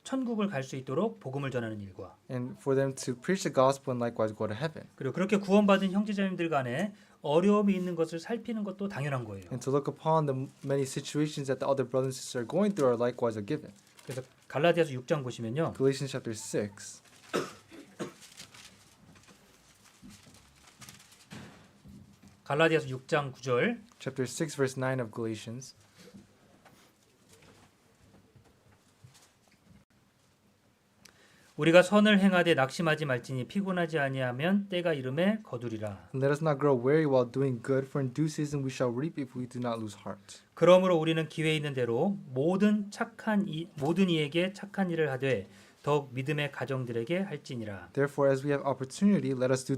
A: 천국을 갈 수 있도록 복음을 전하는 일과
B: and for them to preach the gospel and likewise go to heaven,
A: 그리고 그렇게 구원받은 형제자매들 간에 어려움이 있는 것을 살피는 것도 당연한 거예요.
B: and to look upon the many situations that the other brothers and sisters are going through are likewise a given.
A: 그래서 갈라디아서 6장 보시면요.
B: Galatians chapter 6.
A: 갈라디아서 6장 9절.
B: Chapter 6 verse 9 of Galatians.
A: 우리가 선을 행하되 낙심하지 말지니 피곤하지 아니하면 때가 이름에 거두리라.
B: And let us not grow weary while doing good, for in due season we shall reap if we do not lose heart.
A: 그러므로 우리는 기회 있는 대로 모든 이에게 착한 일을 하되 더욱 믿음의 가정들에게 할지니라.
B: Therefore, as we have opportunity, let us do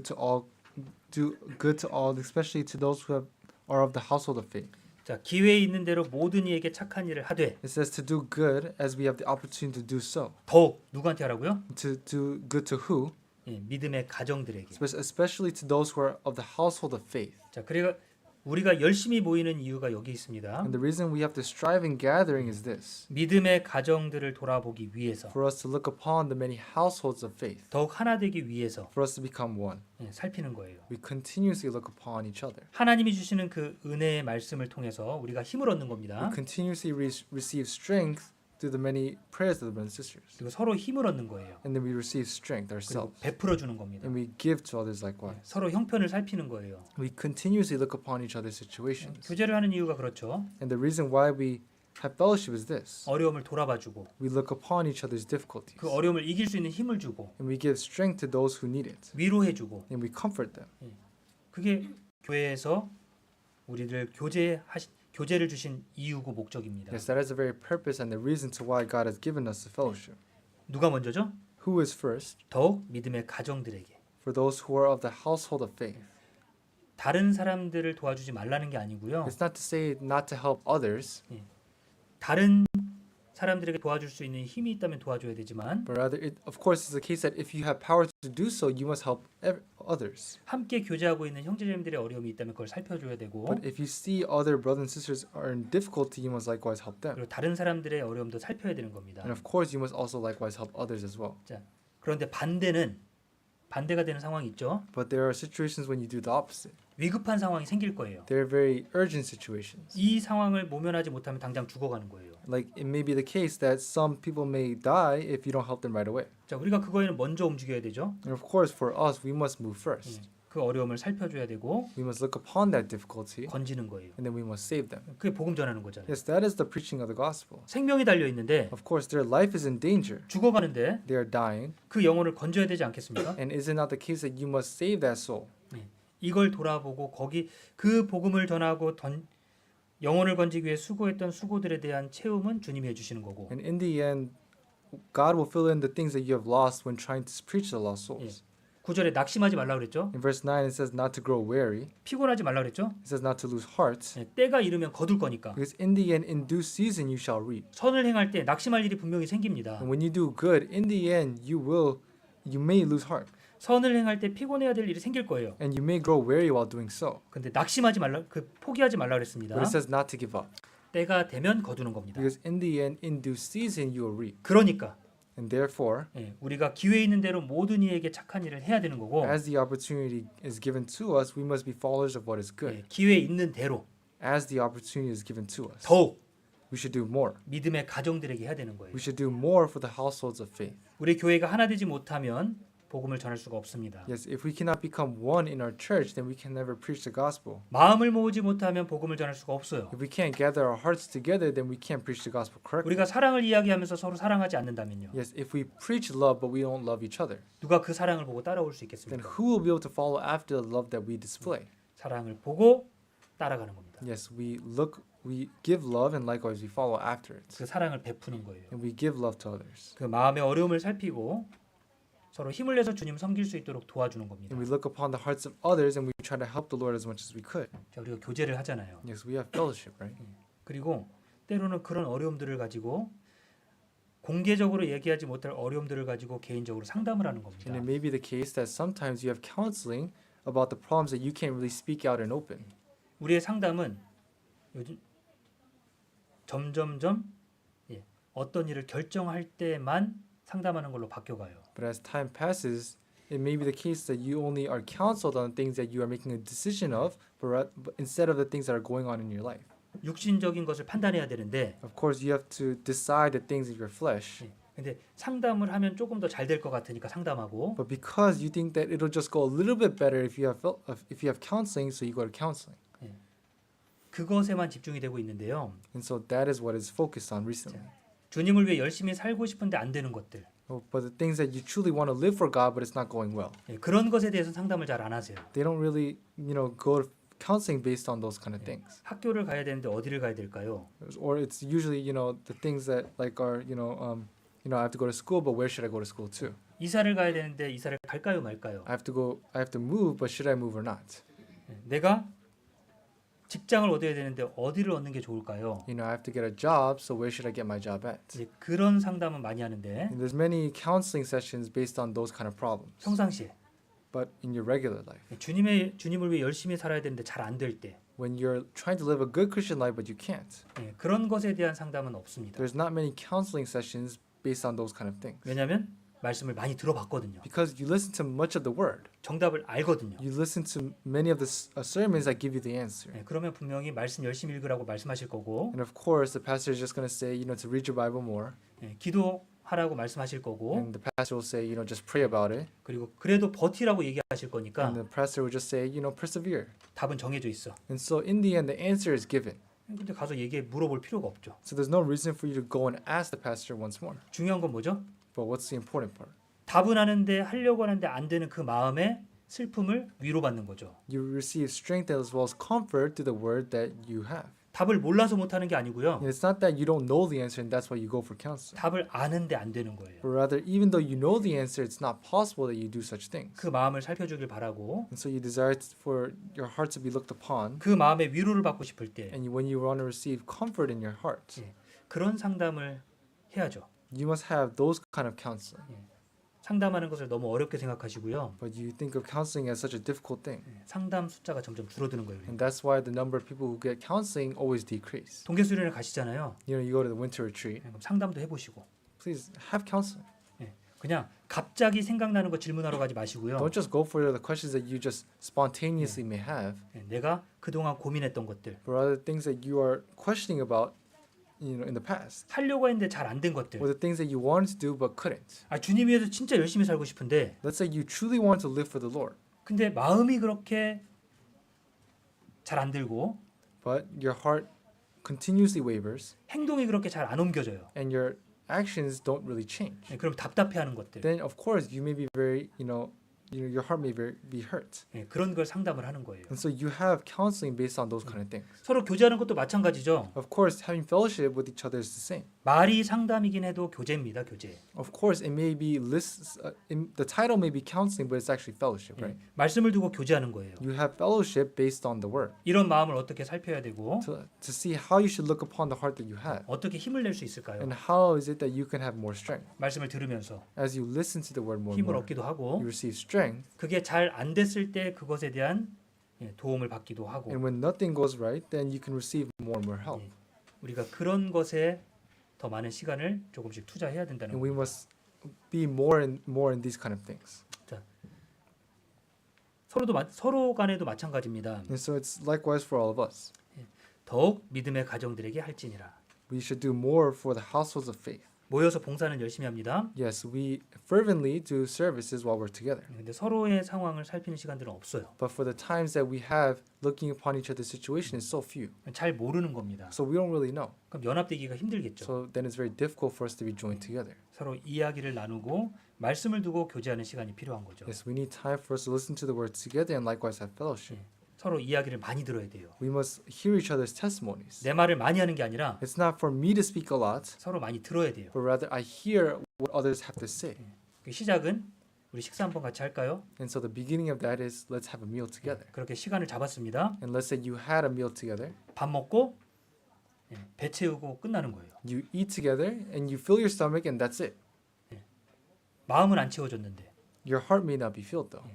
B: good to all, especially to those who are of the household of faith.
A: 자, 기회 있는 대로 모든 이에게 착한 일을 하되
B: It says to do good as we have the opportunity to do so.
A: 더욱 누구한테 하라고요?
B: To do good to who?
A: 믿음의 가정들에게.
B: Especially to those who are of the household of faith.
A: 자, 그리고 우리가 열심히 모이는 이유가 여기 있습니다.
B: And the reason we have to strive in gathering is this:
A: 믿음의 가정들을 돌아보기 위해서,
B: for us to look upon the many households of faith,
A: 더욱 하나 되기 위해서
B: for us to become one.
A: 살피는 거예요.
B: We continuously look upon each other.
A: 하나님이 주시는 그 은혜의 말씀을 통해서 우리가 힘을 얻는 겁니다.
B: We continuously receive strength through the many prayers of the brothers and sisters.
A: 그리고 서로 힘을 얻는 거예요.
B: And then we receive strength
A: 그리고
B: ourselves.
A: 베풀어 주는 겁니다.
B: And we give to others likewise.
A: 서로 형편을 살피는 거예요.
B: We continuously look upon each other's situations.
A: 교제를 하는 이유가 그렇죠.
B: And the reason why we have fellowship is this:
A: 어려움을 돌아봐주고
B: we look upon each other's difficulties.
A: 그 어려움을 이길 수 있는 힘을 주고
B: And we give strength to those who need it.
A: 위로해주고
B: And we comfort them.
A: 그게 교회에서 우리를 교제를 주신 이유고 목적입니다.
B: Yes, that is the very purpose and the reason to why God has given us the fellowship.
A: 누가 먼저죠?
B: Who is first?
A: 더욱 믿음의 가정들에게.
B: For those who are of the household of faith.
A: 다른 사람들을 도와주지 말라는 게 아니고요.
B: It's not to say not to help others,
A: 다른 사람들에게 도와줄 수 있는 힘이 있다면 도와줘야 되지만
B: but rather, of course, it's the case that if you have power to do so, you must help others.
A: 함께 교제하고 있는 형제자매들의 어려움이 있다면 그걸 살펴줘야 되고
B: But if you see other brothers and sisters are in difficulty, you must likewise help them.
A: 그리고 다른 사람들의 어려움도 살펴야 되는 겁니다.
B: And of course, you must also likewise help others as well.
A: 자, 그런데 반대가 되는 상황이 있죠.
B: But there are situations when you do the opposite.
A: 위급한 상황이 생길 거예요.
B: They're very urgent situations.
A: 이 상황을 모면하지 못하면 당장 죽어가는 거예요.
B: Like it may be the case that some people may die if you don't help them right away.
A: 자, 우리가 그거에는 먼저 움직여야 되죠.
B: And of course, for us, we must move first.
A: 그 어려움을 살펴줘야 되고
B: We must look upon that difficulty,
A: 건지는 거예요.
B: and then we must save them.
A: 그게 복음 전하는 거잖아요.
B: Yes, that is the preaching of the gospel.
A: 생명이 달려 있는데
B: Of course, their life is in danger.
A: 죽어가는데
B: They are dying.
A: 그 영혼을 건져야 되지 않겠습니까?
B: And is it not the case that you must save that soul?
A: 이걸 돌아보고 거기 그 복음을 전하고 영혼을 건지기 위해 수고했던 수고들에 대한 채움은 주님이 해주시는 거고.
B: And in the end, God will fill in the things that you have lost when trying to preach the lost souls.
A: 9절에 낙심하지 말라 그랬죠.
B: In verse 9 it says not to grow weary.
A: 피곤하지 말라 그랬죠.
B: It says not to lose heart.
A: 예, 때가 이르면 거둘 거니까.
B: Because in the end, in due season, you shall reap.
A: 선을 행할 때 낙심할 일이 분명히 생깁니다.
B: And when you do good, in the end, you may lose heart.
A: 선을 행할 때 피곤해야 될 일이 생길 거예요.
B: And you may grow weary while doing so.
A: 근데 낙심하지 말라, 포기하지 말라 그랬습니다.
B: But it says not to give up.
A: 때가 되면 거두는 겁니다.
B: Because in the end, in due season, you will reap.
A: 그러니까
B: And therefore,
A: 예, 우리가 기회 있는 대로 모든 이에게 착한 일을 해야 되는 거고,
B: as the opportunity is given to us, we must be followers of what is good.
A: 예, 기회 있는 대로
B: As the opportunity is given to us,
A: 더욱
B: we should do more.
A: 믿음의 가정들에게 해야 되는 거예요.
B: We should do more for the households of faith.
A: 우리 교회가 하나 되지 못하면 복음을 전할 수가 없습니다.
B: Yes, if we cannot become one in our church, then we can never preach the gospel.
A: 마음을 모으지 못하면 복음을 전할 수가 없어요.
B: If we can't gather our hearts together, then we can't preach the gospel correctly.
A: 우리가 사랑을 이야기하면서 서로 사랑하지 않는다면요.
B: Yes, if we preach love but we don't love each other,
A: 누가 그 사랑을 보고 따라올 수
B: then
A: 있겠습니까?
B: who will be able to follow after the love that we display?
A: 사랑을 보고 따라가는 겁니다.
B: Yes, we give love and likewise we follow after it.
A: 그 사랑을 베푸는 거예요.
B: And we give love to others.
A: 그 마음의 어려움을 살피고 서로 힘을 내서 주님 섬길 수 있도록 도와주는 겁니다.
B: And we look upon the hearts of others and we try to help the Lord as much as we could.
A: 자, 우리가 교제를 하잖아요.
B: Yes, we have fellowship, right?
A: 그리고 때로는 그런 어려움들을 가지고 공개적으로 얘기하지 못할 어려움들을 가지고 개인적으로 상담을 하는 겁니다.
B: And it may be the case that sometimes you have counseling about the problems that you can't really speak out in open.
A: 우리의 상담은 요즘 점점점 어떤 일을 결정할 때만 상담하는 걸로 바뀌어가요.
B: But as time passes, it may be the case that you only are counseled on things that you are making a decision of, but instead of the things that are going on in your life.
A: 육신적인 것을 판단해야 되는데
B: Of course, you have to decide the things of your flesh.
A: 근데 상담을 하면 조금 더 잘 될 것 같으니까 상담하고
B: But because you think that it'll just go a little bit better if you have counseling, so you go to counseling.
A: 그것에만 집중이 되고 있는데요.
B: And so that is what is focused on recently.
A: 주님을 위해 열심히 살고 싶은데 안 되는 것들.
B: But the things that you truly want to live for God, but it's not going well.
A: 그런 것에 대해서 상담을 잘 안 하세요.
B: They don't really, go to counseling based on those kind of things.
A: 학교를 가야 되는데 어디를 가야 될까요?
B: Or it's usually, the things that like are, I have to go to school, but where should I go to school to?
A: 이사를 가야 되는데 이사를 갈까요 말까요?
B: I have to move, but should I move or not?
A: 내가 직장을 얻어야 되는데 어디를 얻는 게 좋을까요?
B: I have to get a job, so where should I get my job at?
A: 그런 상담은 많이 하는데
B: And there's many counseling sessions based on those kind of problems.
A: 평상시에
B: But in your regular life,
A: 주님을 위해 열심히 살아야 되는데 잘 안 될 때
B: when you're trying to live a good Christian life but you can't,
A: 그런 것에 대한 상담은 없습니다.
B: there's not many counseling sessions based on those kind of things.
A: 왜냐하면 말씀을 많이 들어봤거든요.
B: Because you listen to much of the word.
A: 정답을 알거든요.
B: You listen to many of the sermons that give you the answer.
A: 그러면 분명히 말씀 열심히 읽으라고 말씀하실 거고
B: And of course, the pastor is just going to say, to read your Bible more.
A: 기도하라고 말씀하실 거고
B: And the pastor will say, just pray about it.
A: 그리고 그래도 버티라고 얘기하실 거니까
B: And the pastor will just say, persevere.
A: 답은 정해져 있어.
B: And so in the end, the answer is given.
A: 근데 가서 물어볼 필요가 없죠.
B: So there's no reason for you to go and ask the pastor once more.
A: 중요한 건 뭐죠?
B: But what's the important part?
A: 답은 하는데 하려고 하는데 안 되는 그 마음의 슬픔을 위로받는 거죠.
B: You receive strength as well as comfort through the word that you have.
A: 답을 몰라서 못하는 게 아니고요.
B: And it's not that you don't know the answer and that's why you go for counseling.
A: 답을 아는데 안 되는 거예요.
B: But rather, even though you know the answer, it's not possible that you do such things.
A: 그 마음을 살펴주길 바라고
B: And so you desire for your heart to be looked upon.
A: 그 마음의 위로를 받고 싶을 때
B: And when you want to receive comfort in your heart,
A: 그런 상담을 해야죠.
B: you must have those kind of counseling.
A: 상담하는 것을 너무 어렵게 생각하시고요.
B: But you think of counseling as such a difficult thing.
A: 상담 숫자가 점점 줄어드는 거예요.
B: And that's why the number of people who get counseling always decrease.
A: 동계수련회 가시잖아요.
B: You go to the winter retreat.
A: 그럼 상담도 해보시고
B: Please have counseling.
A: 그냥 갑자기 생각나는 거 질문하러 가지 마시고요.
B: Don't just go for the questions that you just spontaneously may have,
A: 내가 그동안 고민했던 것들,
B: but rather things that you are questioning about, in the past,
A: 하려고 했는데 잘 안 된 것들.
B: or the things that you wanted to do but couldn't.
A: 주님 위해서 진짜 열심히 살고 싶은데
B: Let's say you truly want to live for the Lord,
A: 근데 마음이 그렇게 잘 안 들고
B: but your heart continuously wavers
A: 행동이 그렇게 잘 안 옮겨져요.
B: and your actions don't really change.
A: 그럼 답답해하는 것들.
B: Then of course you may be very, your heart may be hurt.
A: 그런 걸 상담을 하는 거예요.
B: And so you have counseling based on those kind of things.
A: 서로 교제하는 것도 마찬가지죠.
B: Of course, having fellowship with each other is the same.
A: 말이 상담이긴 해도 교제입니다. 교제.
B: Of course, it may be the title may be counseling, but it's actually fellowship,
A: 예,
B: right?
A: 말씀을 두고 교제하는 거예요.
B: You have fellowship based on the word
A: 이런 마음을 어떻게 살펴야 되고
B: to see how you should look upon the heart that you have,
A: 어떻게 힘을 낼 수 있을까요?
B: and how is it that you can have more strength.
A: 말씀을 들으면서
B: As you listen to the word more and
A: 힘을
B: more,
A: 얻기도 하고
B: you receive strength,
A: 그게 잘 안 됐을 때 그것에 대한 도움을 받기도 하고
B: and when nothing goes right, then you can receive more and more help.
A: 예, 우리가 그런 것에 더 많은 시간을 조금씩 투자해야 된다는
B: And we
A: 겁니다.
B: must be more in these kind of things.
A: 서로 간에도 마찬가지입니다.
B: And so it's likewise for all of us.
A: 더욱 믿음의 가정들에게 할지니라.
B: We should do more for the households of faith.
A: 모여서 봉사는 열심히 합니다.
B: Yes, we fervently do services while we're together.
A: 근데 서로의 상황을 살피는 시간들은 없어요.
B: But for the times that we have looking upon each other's situation is so few.
A: 잘 모르는 겁니다.
B: So we don't really know.
A: 그럼 연합되기가 힘들겠죠.
B: So then it's very difficult for us to be joined together.
A: 서로 이야기를 나누고 말씀을 두고 교제하는 시간이 필요한 거죠.
B: Yes, we need time for us to listen to the word together and likewise have fellowship.
A: 서로 이야기를 많이 들어야 돼요.
B: We must hear each other's testimonies.
A: 내 말을 많이 하는 게 아니라
B: It's not for me to speak a lot,
A: 서로 많이 들어야 돼요.
B: but rather I hear what others have to say.
A: 그 시작은 우리 식사 한번 같이 할까요?
B: And so the beginning of that is let's have a meal together.
A: 그렇게 시간을 잡았습니다.
B: And let's say you had a meal together,
A: 밥 먹고 배 채우고 끝나는 거예요.
B: you eat together and you fill your stomach and that's it.
A: 마음은 안 채워졌는데
B: Your heart may not be filled though.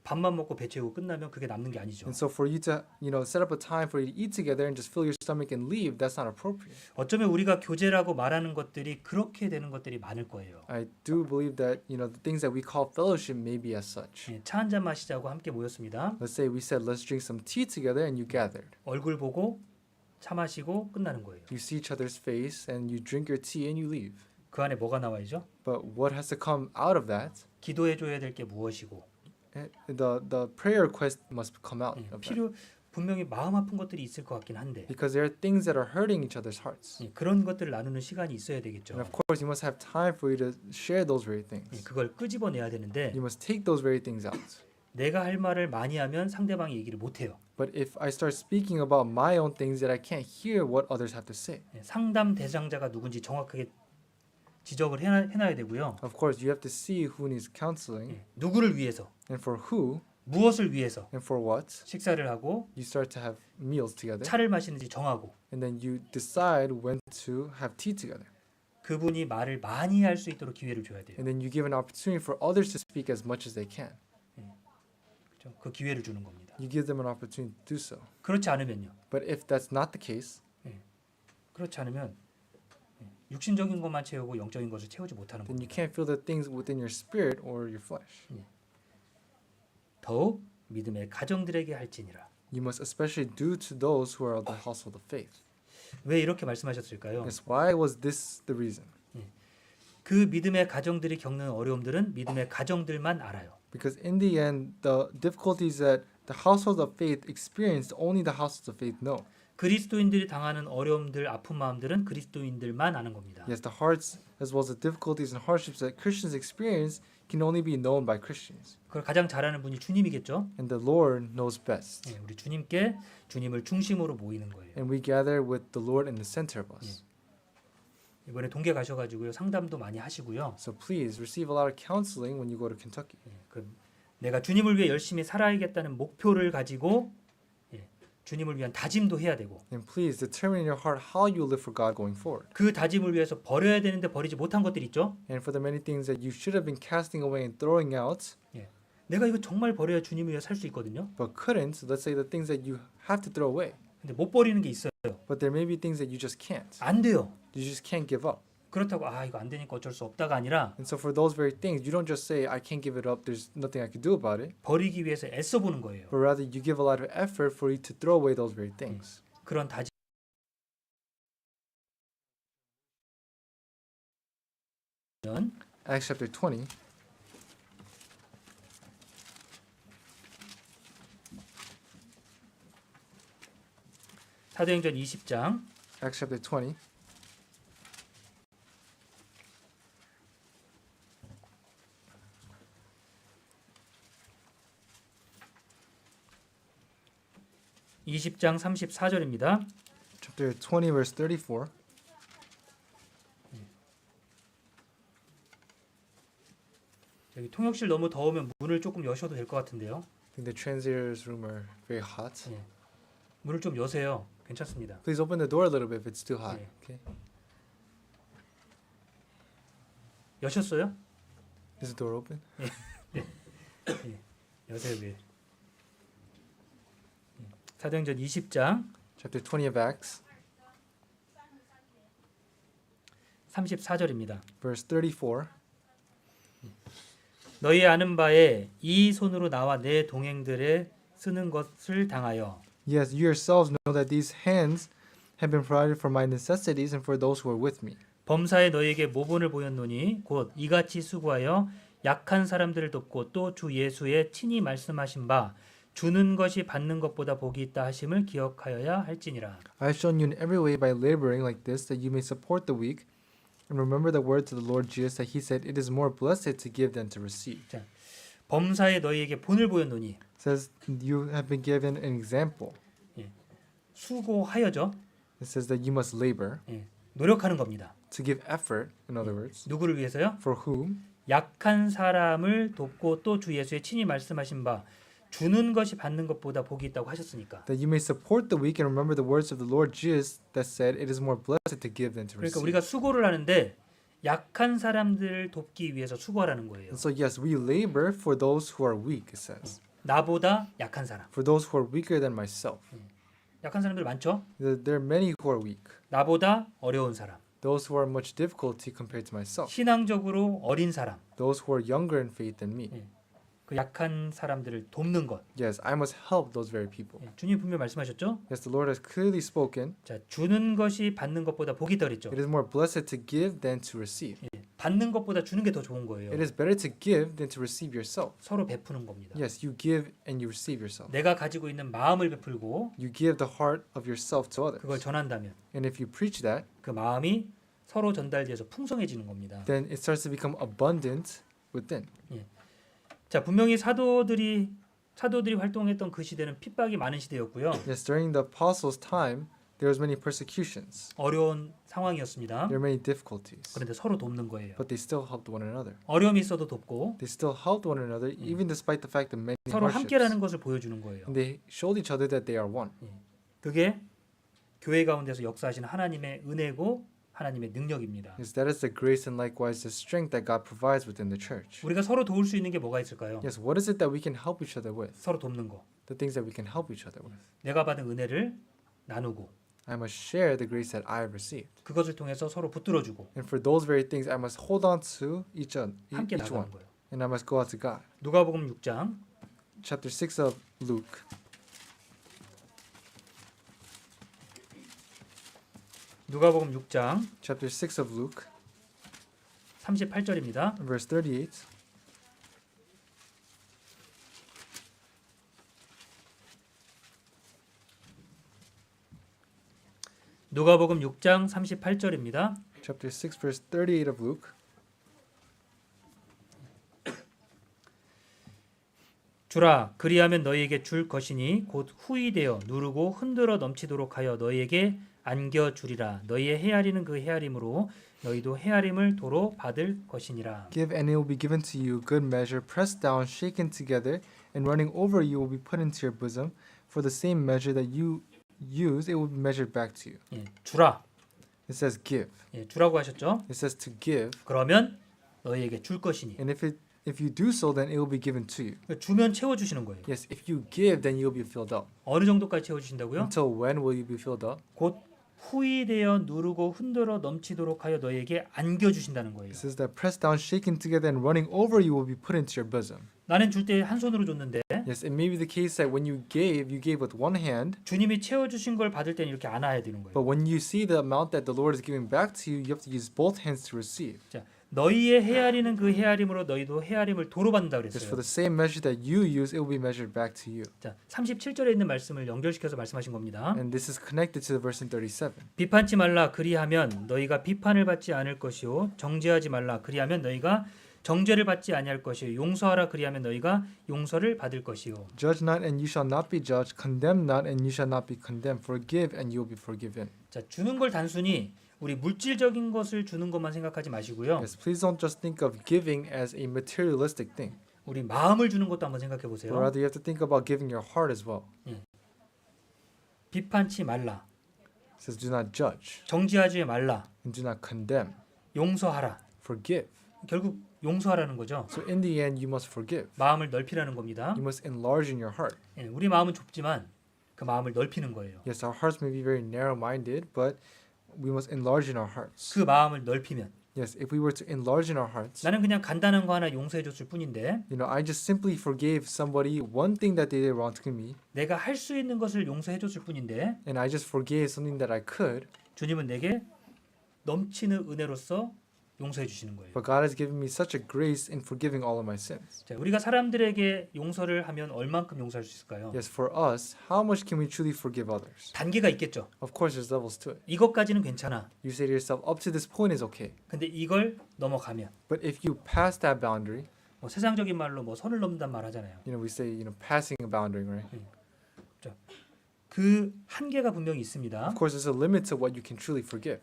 A: 밥만 먹고 배 채우고 끝나면 그게 남는 게 아니죠.
B: And so for you to, set up a time for you to eat together and just fill your stomach and leave, that's not appropriate.
A: 어쩌면 우리가 교제라고 말하는 것들이 그렇게 되는 것들이 많을 거예요.
B: I do believe that, the things that we call fellowship may be as such.
A: 차 한 잔 마시자고 함께 모였습니다.
B: Let's say we said let's drink some tea together and you gathered.
A: 얼굴 보고 차 마시고 끝나는 거예요.
B: You see each other's face and you drink your tea and you leave.
A: 그 안에 뭐가 나와야죠?
B: But what has to come out of that?
A: 기도해 줘야 될 게 무엇이고
B: The prayer request must come out of that.
A: 분명히 마음 아픈 것들이 있을 것 같긴 한데
B: Because there are things that are hurting each other's hearts.
A: 그런 것들을 나누는 시간이 있어야 되겠죠.
B: And of course, you must have time for you to share those very things.
A: 그걸 끄집어내야 되는데
B: You must take those very things out.
A: 내가 할 말을 많이 하면 상대방이 얘기를 못 해요.
B: But if I start speaking about my own things, that I can't hear what others have to say.
A: 상담 대상자가 누군지 정확하게 지적을 해놔야 되고요.
B: Of course, you have to see who needs counseling
A: 누구를 위해서,
B: and for who
A: 무엇을 위해서
B: and for what.
A: 식사를 하고
B: You start to have meals together,
A: 차를 마시는지 정하고
B: and then you decide when to have tea together.
A: 그분이 말을 많이 할 수 있도록 기회를 줘야 돼요.
B: And then you give an opportunity for others to speak as much as they can.
A: 그렇죠? 그 기회를 주는 겁니다.
B: You give them an opportunity to do so.
A: 그렇지 않으면요.
B: But if that's not the case,
A: 그렇지 않으면 육신적인 것만 채우고 영적인 것을 채우지 못하는
B: then you
A: 겁니다.
B: can't feel the things within your spirit or your flesh.
A: 더욱 믿음의 가정들에게 할지니라.
B: You must especially do to those who are of the household of faith.
A: 왜 이렇게 말씀하셨을까요?
B: Yes, why was this the reason?
A: 그 믿음의 가정들이 겪는 어려움들은 믿음의 가정들만 알아요.
B: Because in the end, the difficulties that the household of faith experienced, only the households of faith know.
A: 그리스도인들이 당하는 어려움들, 아픈 마음들은 그리스도인들만 아는 겁니다.
B: Yes, the hearts as well as the difficulties and hardships that Christians experience can only be known by Christians.
A: 그걸 가장 잘 아는 분이 주님이겠죠.
B: And the Lord knows best.
A: 우리 주님께 주님을 중심으로 모이는 거예요.
B: And we gather with the Lord in the center of us.
A: 이번에 동계 가셔가지고요 상담도 많이 하시고요.
B: So please receive a lot of counseling when you go to Kentucky.
A: 내가 주님을 위해 열심히 살아야겠다는 목표를 가지고 주님을 위한 다짐도 해야 되고
B: And please determine in your heart how you live for God going forward.
A: 그 다짐을 위해서 버려야 되는데 버리지 못한 것들 있죠.
B: And for the many things that you should have been casting away and throwing out,
A: 내가 이거 정말 버려야 주님을 위해 살 수 있거든요.
B: but couldn't. Let's say the things that you have to throw away.
A: 근데 못 버리는 게 있어요.
B: But there may be things that you just can't.
A: 안 돼요.
B: You just can't give up.
A: 그렇다고 이거 안 되니까 어쩔 수 없다가 아니라
B: And so for those very things, you don't just say, I can't give it up, there's nothing I can do about it.
A: 버리기 위해서 애써 보는 거예요.
B: But rather, you give a lot of effort for you to throw away those very things.
A: 그런 다짐.
B: Acts chapter 20.
A: 사도행전 20장
B: Acts chapter 20.
A: (20장 34절입니다)
B: Chapter 20, verse 34.
A: 여기 통역실 너무 더우면 문을 조금 여셔도 될 것 같은데요.
B: I think the translators' room are very hot.
A: 예. 문을 좀 여세요. 괜찮습니다.
B: Please open the door a little bit if it's too hot.
A: Yeah.
B: Okay.
A: 여셨어요?
B: Is the door open?
A: 여세요. 왜? 사도행전 20장
B: Chapter 20 of Acts,
A: 34절입니다.
B: verse 34.
A: 너희 아는 바에 이 손으로 나와 내 동행들의 쓰는 것을 당하여
B: Yes, you yourselves know that these hands have been provided for my necessities and for those who are with me.
A: 범사에 너희에게 모본을 보였노니 곧 이같이 수고하여 약한 사람들을 돕고 또 주 예수의 친히 말씀하신 바 주는 것이 받는 것보다 복이 있다 하심을 기억하여야 할지니라.
B: I have shown you in every way by laboring like this that you may support the weak, and remember the words of the Lord Jesus that he said, "It is more blessed to give than to receive."
A: 범사에 너희에게 본을 보였노니
B: It says you have been given an example.
A: 수고하여죠.
B: It says that you must labor
A: 노력하는 겁니다.
B: to give effort. In other words,
A: 누구를 위해서요?
B: for whom?
A: 약한 사람을 돕고 또 주 예수의 친히 말씀하신 바 주는 것이 받는 것보다 복이 있다고 하셨으니까.
B: That you may support the weak and remember the words of the Lord Jesus that said, "It is more blessed to give than to
A: 그러니까
B: receive."
A: 우리가 수고를 하는데 약한 사람들을 돕기 위해서 수고하라는 거예요.
B: And so yes, we labor for those who are weak. It says,
A: 나보다 약한 사람.
B: for those who are weaker than myself.
A: 약한 사람들 많죠?
B: There are many who are weak.
A: 나보다 어려운 사람.
B: Those who are much difficulty compared to myself.
A: 신앙적으로 어린 사람.
B: Those who are younger in faith than me.
A: 그 약한 사람들을 돕는 것.
B: Yes, I must help those very people.
A: 주님 분명 말씀하셨죠?
B: Yes, the Lord has clearly spoken.
A: 자, 주는 것이 받는 것보다 복이 있다 그랬죠.
B: It is more blessed to give than to receive.
A: 받는 것보다 주는 게 더 좋은 거예요.
B: It is better to give than to receive yourself.
A: 서로 베푸는 겁니다.
B: Yes, you give and you receive yourself.
A: 내가 가지고 있는 마음을 베풀고
B: You give the heart of yourself to others.
A: 그걸 전한다면
B: And if you preach that,
A: 그 마음이 서로 전달돼서 풍성해지는 겁니다.
B: then it starts to become abundant within.
A: 자, 분명히 사도들이 활동했던 그 시대는 핍박이 많은 시대였고요.
B: Yes, during the apostles' time, there was many persecutions.
A: 어려운 상황이었습니다.
B: There were many difficulties.
A: 그런데 서로 돕는 거예요.
B: But they still helped one another.
A: 어려움이 있어도 돕고
B: They still helped one another even despite the fact of many
A: 서로 함께라는
B: hardships.
A: 것을 보여주는 거예요.
B: And they showed each other that they are one.
A: 그게 교회 가운데서 역사하시는 하나님의 은혜고 하나님의 능력입니다.
B: Yes, that is the grace and likewise the strength that God provides within the church.
A: 우리가 서로 도울 수 있는 게 뭐가 있을까요?
B: Yes, what is it that we can help each other with?
A: 서로 돕는 거.
B: The things that we can help each other with.
A: 내가 받은 은혜를 나누고
B: I must share the grace that I have received.
A: 그것을 통해서 서로 붙들어주고
B: And for those very things, I must hold on to each
A: 함께
B: one.
A: 나가는 거예요.
B: And I must go out to God.
A: 누가복음 6장
B: Chapter 6 of Luke.
A: 누가복음 6장
B: Chapter 6 of Luke,
A: 38절입니다.
B: verse 38.
A: 누가복음 6장 38절입니다.
B: Chapter 6, verse 38 of Luke.
A: 주라 그리하면 너희에게 줄 것이니 곧 후히 되어 누르고 흔들어 넘치도록 하여 너희에게 안겨 주리라. 너희의 헤아리는 그 헤아림으로 너희도 헤아림을 도로 받을 것이니라.
B: Give and it will be given to you, good measure, pressed down, shaken together, and running over you will be put into your bosom. For the same measure that you use, it will be measured back to you.
A: 예, 주라.
B: It says give.
A: 예, 주라고 하셨죠?
B: It says to give.
A: 그러면 너희에게 줄 것이니.
B: And if you do so, then it will be given to you.
A: 주면 채워 주시는 거예요.
B: Yes, if you give, then you will be filled up.
A: 어느 정도까지 채워 주신다고요?
B: Until when will you be filled up?
A: 곧 후히 되어 누르고 흔들어 넘치도록 하여 너희에게 안겨 주신다는 거예요.
B: It says that pressed down, shaken together, and running over you will be put into your bosom.
A: 나는 줄 때 한 손으로 줬는데
B: Yes, it may be the case that when you gave with one hand,
A: 주님이 채워 주신 걸 받을 때는 이렇게 안아야 되는 거예요.
B: but when you see the amount that the Lord is giving back to you, you have to use both hands to receive.
A: 자, 너희의 헤아리는 그 헤아림으로 너희도 헤아림을 도로 받는다
B: Yes,
A: 그랬어요.
B: for the same measure that you use, it will be measured back to you.
A: 자, 37절에 있는 말씀을 연결시켜서 말씀하신 겁니다.
B: And this is connected to the verse in 37.
A: 비판치 말라 그리하면 너희가 비판을 받지 않을 것이요 정죄하지 말라 그리하면 너희가 정죄를 받지 아니할 것이요 용서하라 그리하면 너희가 용서를 받을 것이요.
B: Judge not, and you shall not be judged. Condemn not, and you shall not be condemned. Forgive, and you will be forgiven.
A: 자, 주는 걸 단순히 우리 물질적인 것을 주는 것만 생각하지 마시고요.
B: Yes, please don't just think of giving as a materialistic thing,
A: 우리 마음을 주는 것도 한번 생각해
B: but
A: 보세요.
B: rather you have to think about giving your heart as well.
A: 비판치 말라.
B: It says, do not judge,
A: 정죄하지 말라.
B: and do not condemn.
A: 용서하라.
B: Forgive.
A: 결국 용서하라는 거죠.
B: So in the end, you must forgive.
A: 마음을 넓히라는 겁니다.
B: You must enlarge in your heart.
A: 예, 우리 마음은 좁지만 그 마음을 넓히는 거예요.
B: Yes, our hearts may be very narrow-minded, but we must enlarge in our hearts.
A: 그 마음을 넓히면
B: Yes, if we were to enlarge in our hearts,
A: 나는 그냥 간단한 거 하나 용서해 줬을 뿐인데
B: I just simply forgave somebody one thing that they did wrong to me,
A: 내가 할 수 있는 것을 용서해 줬을 뿐인데
B: and I just forgave something that I could,
A: 주님은 내게 넘치는 은혜로서 용서해 주시는 거예요.
B: but God has given me such a grace in forgiving all of my sins.
A: 자, 우리가 사람들에게 용서를 하면 얼만큼 용서할 수 있을까요?
B: Yes, for us, how much can we truly forgive others?
A: 단계가 있겠죠.
B: Of course, there's levels to it.
A: 이것까지는 괜찮아.
B: You say to yourself, up to this point is okay.
A: 근데 이걸 넘어가면
B: But if you pass that boundary,
A: 뭐 세상적인 말로 뭐 선을 넘는단 말 하잖아요.
B: we say, passing a boundary, right?
A: 그 한계가 분명히 있습니다.
B: Of course, there's a limit to what you can truly forgive.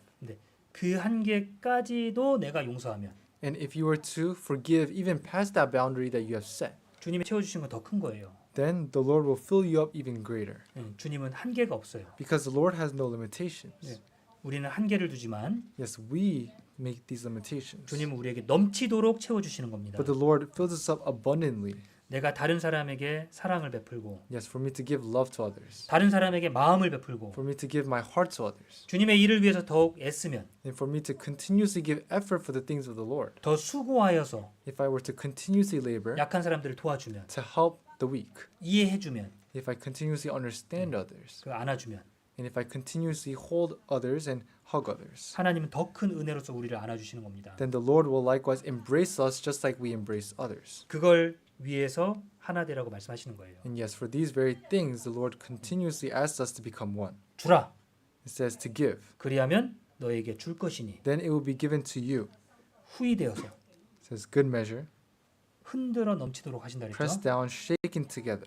A: 그 한계까지도 내가 용서하면
B: And if you were to forgive even past that boundary that you have set,
A: 주님이 채워주신 건 더 큰 거예요.
B: then the Lord will fill you up even greater.
A: 주님은 한계가 없어요.
B: Because the Lord has no limitations.
A: 네. 우리는 한계를 두지만
B: Yes, we make these limitations.
A: 주님은 우리에게 넘치도록 채워주시는 겁니다.
B: But the Lord fills us up abundantly.
A: 내가 다른 사람에게 사랑을 베풀고
B: Yes, for me to give love to others.
A: 다른 사람에게 마음을 베풀고
B: For me to give my heart to others.
A: 주님의 일을 위해서 더욱 애쓰면
B: And for me to continuously give effort for the things of the Lord.
A: 더 수고하여서
B: If I were to continuously labor
A: 약한 사람들을 도와주면
B: to help the weak.
A: 이해해주면
B: If I continuously understand others.
A: 그 안아주면
B: And if I continuously hold others and hug others.
A: 하나님은 더 큰 은혜로서 우리를 안아주시는 겁니다.
B: Then the Lord will likewise embrace us just like we embrace others.
A: 그걸 위해서 하나 되라고 말씀하시는 거예요.
B: And yes, for these very things, the Lord continuously asks us to become one.
A: 주라.
B: It says to give.
A: 그리하면 너에게 줄 것이니
B: Then it will be given to you.
A: 후히 되어서
B: It says good measure,
A: 흔들어 넘치도록 하신다
B: pressed
A: 그랬죠.
B: down, shaken together,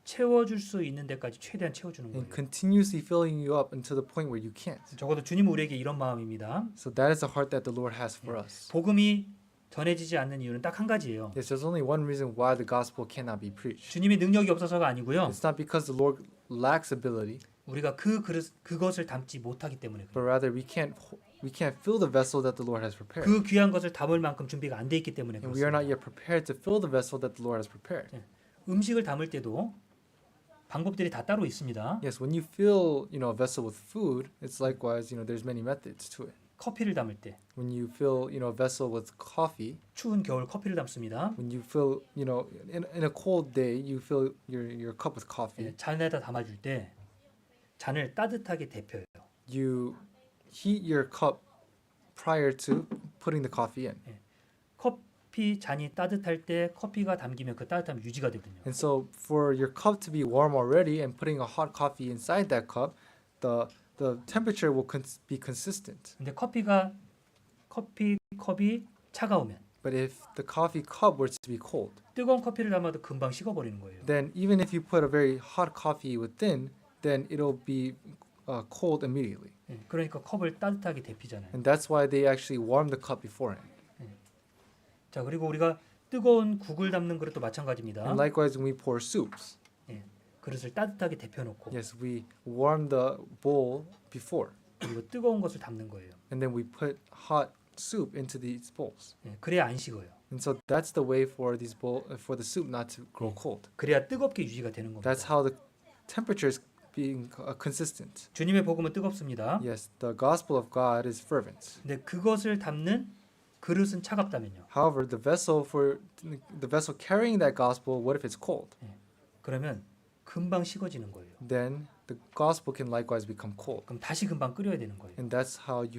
A: 채워줄 수 있는 데까지 최대한 채워주는
B: and
A: 거예요.
B: continuously filling you up until the point where you can't.
A: 적어도 주님은 우리에게 이런 마음입니다.
B: So that is the heart that the Lord has for us.
A: 복음이 전해지지 않는 이유는 딱 한 가지예요.
B: Yes, there's only one reason why the gospel cannot be preached.
A: 주님의 능력이 없어서가 아니고요.
B: It's not because the Lord lacks ability,
A: 우리가 그것을 담지 못하기 때문에
B: but
A: 그래요.
B: rather we can't fill the vessel that the Lord has prepared.
A: 그 귀한 것을 담을 만큼 준비가 안 돼 있기 때문에
B: And we are not
A: 그렇습니다.
B: yet prepared to fill the vessel that the Lord has prepared.
A: 음식을 담을 때도 방법들이 다 따로 있습니다.
B: Yes, when you fill, a vessel with food, it's likewise, there's many methods to it.
A: 커피를 담을 때
B: When you fill, a vessel with coffee,
A: 추운 겨울 커피를 담습니다.
B: when you fill, in a cold day, you fill your cup with coffee.
A: 예, 잔에다 담아줄 때 잔을 따뜻하게 데펴요.
B: You heat your cup prior to putting the coffee in.
A: 커피 잔이 따뜻할 때 커피가 담기면 그 따뜻함이 유지가 되거든요.
B: And so for your cup to be warm already and putting a hot coffee inside that cup, the temperature will be consistent.
A: 근데 커피 컵이 차가우면
B: But if the coffee cup were to be cold,
A: 뜨거운 커피를 담아도 금방 식어버리는 거예요.
B: then even if you put a very hot coffee within, then it'll be cold immediately.
A: 예, 그러니까 컵을 따뜻하게 데피잖아요.
B: And that's why they actually warm the cup beforehand.
A: 자, 그리고 우리가 뜨거운 국을 담는 그릇도 마찬가지입니다.
B: And likewise, when we pour soups,
A: 그릇을 따뜻하게 데펴놓고
B: yes, we warm the bowl before,
A: 그리고 뜨거운 것을 담는 거예요.
B: and then we put hot soup into these bowls.
A: 예, 그래야 안 식어요.
B: And so that's the way for for the soup not to grow cold.
A: 그래야 뜨겁게 유지가 되는 겁니다.
B: That's how the temperature is being consistent.
A: 주님의 복음은 뜨겁습니다.
B: Yes, the gospel of God is fervent.
A: 근데 그것을 담는 그릇은 차갑다면요.
B: However, the vessel carrying that gospel, what if it's cold?
A: 그러면 금방 식어지는 거예요.
B: Then the gospel can likewise become cold.
A: 그럼 다시 금방 끓여야 되는 거예요.
B: And that's how it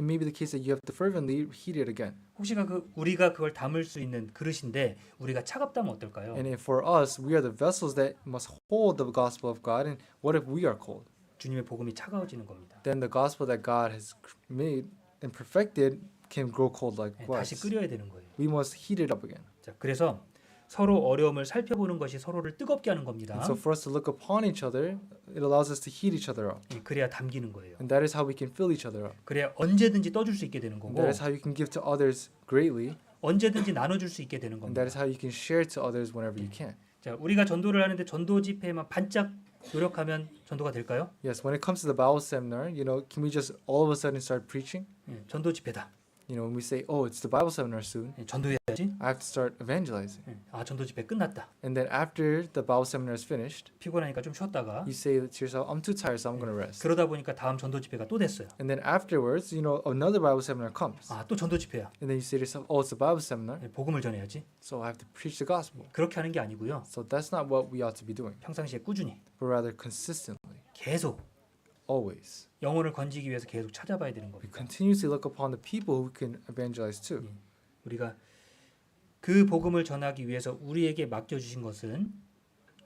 B: may be the case that you have to fervently heat it again.
A: 혹시나 우리가 그걸 담을 수 있는 그릇인데 우리가 차갑다면 어떨까요?
B: And if for us, we are the vessels that must hold the gospel of God. And what if we are cold?
A: 주님의 복음이 차가워지는 겁니다.
B: Then the gospel that God has made and perfected can grow cold
A: 다시
B: likewise.
A: 끓여야 되는 거예요.
B: We must heat it up again.
A: 자, 그래서 서로 어려움을 살펴보는 것이 서로를 뜨겁게 하는 겁니다.
B: And so for us to look upon each other, it allows us to heat each other up.
A: 그래야 담기는 거예요.
B: And that is how we can fill each other up.
A: 그래야 언제든지 떠줄 수 있게 되는
B: And
A: 거고
B: that is how you can give to others greatly.
A: 언제든지 나눠줄 수 있게 되는
B: And
A: 겁니다.
B: that is how you can share to others whenever you can.
A: 자, 우리가 전도를 하는데 전도 집회에만 반짝 노력하면 전도가 될까요?
B: Yes, when it comes to the Bible seminar, can we just all of a sudden start preaching?
A: 전도 집회다.
B: When we say, oh, it's the Bible seminar soon,
A: 전도해야지.
B: I have to start evangelizing.
A: 전도 집회 끝났다.
B: And then after the Bible seminar is finished,
A: 피곤하니까 좀 쉬었다가
B: you say to yourself, I'm too tired, so I'm going to rest.
A: 그러다 보니까 다음 전도 집회가 또 됐어요.
B: And then afterwards, another Bible seminar comes.
A: 또 전도 집회야.
B: And then you say to yourself, oh, it's the Bible seminar,
A: 복음을 전해야지.
B: so I have to preach the gospel.
A: 그렇게 하는 게 아니고요.
B: So that's not what we ought to be doing,
A: 평상시에 꾸준히
B: but rather consistently,
A: 계속
B: always.
A: 영혼을 건지기 위해서 계속 찾아봐야 되는
B: We
A: 겁니다.
B: continuously look upon the people who we can evangelize to.
A: 우리가 그 복음을 전하기 위해서 우리에게 맡겨주신 것은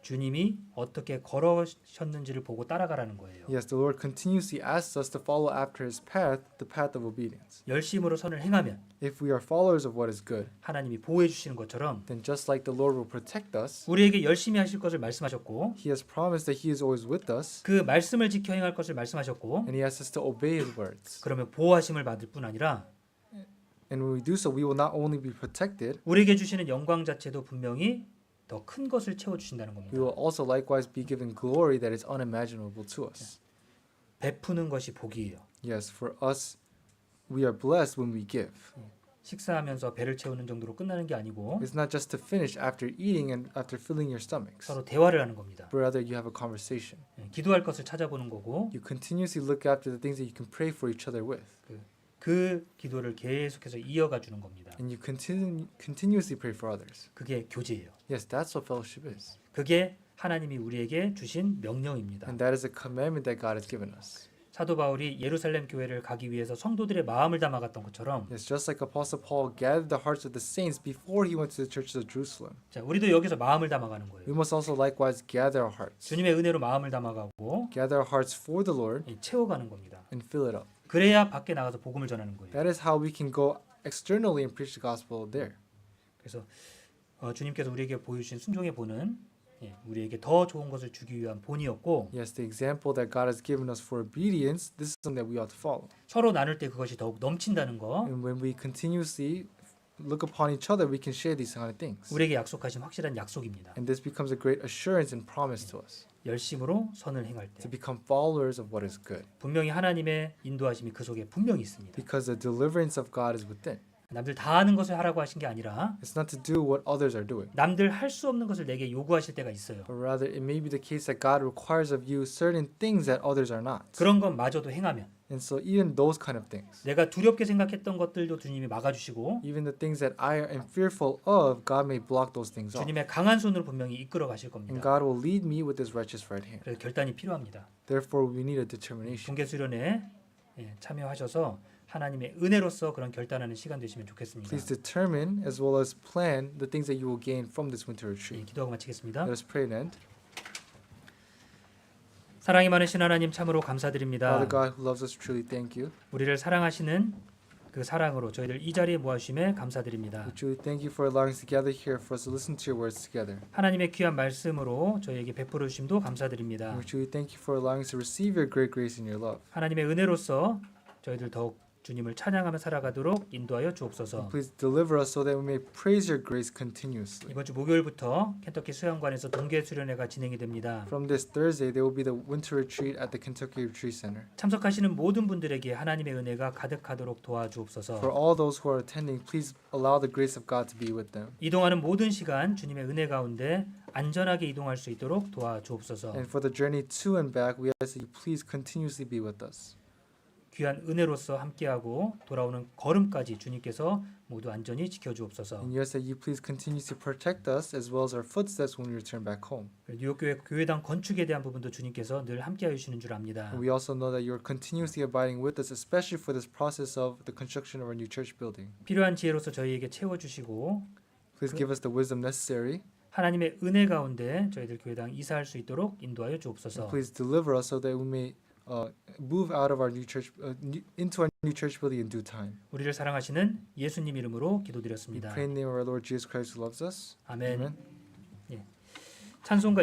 A: 주님이 어떻게 걸으셨는지를 보고 따라가라는 거예요.
B: Yes, the Lord continuously asks us to follow after His path, the path of obedience.
A: 열심으로 선을 행하면
B: If we are followers of what is good,
A: 하나님이 보호해 주시는 것처럼
B: then just like the Lord will protect us,
A: 우리에게 열심히 하실 것을 말씀하셨고
B: He has promised that He is always with us,
A: 그 말씀을 지켜 행할 것을 말씀하셨고
B: and He asks us to obey His words.
A: 그러면 보호하심을 받을 뿐 아니라
B: And when we do so, we will not only be protected,
A: 우리에게 주시는 영광 자체도 분명히 더 큰 것을 채워 주신다는 겁니다.
B: we will also likewise be given glory that is unimaginable to us.
A: 베푸는 것이 복이에요.
B: Yes, for us, we are blessed when we give.
A: 식사하면서 배를 채우는 정도로 끝나는 게 아니고
B: It's not just to finish after eating and after filling your stomachs,
A: 서로 대화를 하는 겁니다.
B: but rather you have a conversation.
A: 기도할 것을 찾아보는 거고
B: You continuously look after the things that you can pray for each other with,
A: 그 기도를 계속해서 이어가 주는 겁니다.
B: and you continuously pray for others.
A: 그게 교제예요.
B: Yes, that's what fellowship is,
A: 그게 하나님이 우리에게 주신 명령입니다.
B: and that is a commandment that God has given us.
A: 사도 바울이 예루살렘 교회를 가기 위해서 성도들의 마음을 담아갔던 것처럼
B: Yes, just like Apostle Paul gathered the hearts of the saints before he went to the churches of Jerusalem,
A: 자, 우리도 여기서 마음을 담아가는 거예요.
B: we must also likewise gather our hearts,
A: 주님의 은혜로 마음을 담아가고
B: gather our hearts for the Lord,
A: 채워가는 겁니다.
B: and fill it up.
A: 그래야 밖에 나가서 복음을 전하는 거예요.
B: That is how we can go externally and preach the gospel there.
A: 그래서 주님께서 우리에게 보여주신 순종의 본은 우리에게 더 좋은 것을 주기 위한 본이었고
B: Yes, the example that God has given us for obedience, this is something that we ought to follow.
A: 서로 나눌 때 그것이 더욱 넘친다는 거
B: And when we continuously look upon each other, we can share these kind of things.
A: 우리에게 약속하신 확실한 약속입니다.
B: And this becomes a great assurance and promise to us
A: 열심으로 선을 행할
B: to
A: 때
B: become followers of what is good.
A: 분명히 하나님의 인도하심이 그 속에 분명히 있습니다.
B: Because the deliverance of God is within.
A: 남들 다 하는 것을 하라고 하신 게 아니라
B: It's not to do what others are doing,
A: 남들 할 수 없는 것을 내게 요구하실 때가 있어요.
B: but rather it may be the case that God requires of you certain things that others are not.
A: 그런 것마저도 행하면
B: And so even those kind of things,
A: 내가 두렵게 생각했던 것들도 주님이 막아주시고
B: even the things that I am fearful of, God may block those things off.
A: 주님의 강한 손으로 분명히 이끌어 가실
B: And
A: 겁니다.
B: God will lead me with His righteous right hand.
A: 그래서 결단이 필요합니다.
B: Therefore, we need a determination.
A: 분계 수련회 참여하셔서 하나님의 은혜로서 그런 결단하는 시간 되시면 좋겠습니다.
B: Please determine as well as plan the things that you will gain from this winter retreat.
A: 기도하고 마치겠습니다.
B: Let us pray and end.
A: 사랑이 많으신 하나님 참으로 감사드립니다.
B: Father God who loves us, truly thank you.
A: 우리를 사랑하시는 그 사랑으로 저희들 이 자리에 모아주심에 감사드립니다.
B: We truly thank you for allowing us to gather here for us to listen to your words together.
A: 하나님의 귀한 말씀으로 저희에게 베풀어 주심도 감사드립니다.
B: And we truly thank you for allowing us to receive your great grace and your love.
A: 하나님의 은혜로서 저희들 더욱 주님을 찬양하며 살아가도록 인도하여 주옵소서.
B: Please deliver us so that we may praise your grace continuously.
A: 이번 주 목요일부터 켄터키 수영관에서 동계 수련회가 진행이 됩니다.
B: From this Thursday, there will be the winter retreat at the Kentucky Retreat Center.
A: 참석하시는 모든 분들에게 하나님의 은혜가 가득하도록
B: For
A: 도와주옵소서.
B: all those who are attending, please allow the grace of God to be with them.
A: 이동하는 모든 시간 주님의 은혜 가운데 안전하게 이동할 수 있도록 도와주옵소서.
B: And for the journey to and back, we ask that you please continuously be with us.
A: 귀한 은혜로서 함께하고 돌아오는 걸음까지 주님께서 모두 안전히 지켜주옵소서.
B: And you ask that you please continue to protect us as well as our footsteps when we return back home.
A: 뉴욕교회 교회당 건축에 대한 부분도 주님께서 늘 함께하여 주시는 줄 압니다.
B: And we also know that you are continuously abiding with us, especially for this process of the construction of our new church building.
A: 필요한 지혜로서 저희에게 채워주시고
B: Please give us the wisdom necessary.
A: 하나님의 은혜 가운데 저희들 교회당 이사할 수 있도록 인도하여 주옵소서.
B: And please deliver us so that we may move out of our new church into our new church building in due time.
A: 우리를 사랑하시는 예수님 이름으로
B: We
A: 기도드렸습니다.
B: pray in the name of our Lord Jesus Christ who loves us.
A: 아멘.
B: Amen.
A: 찬송가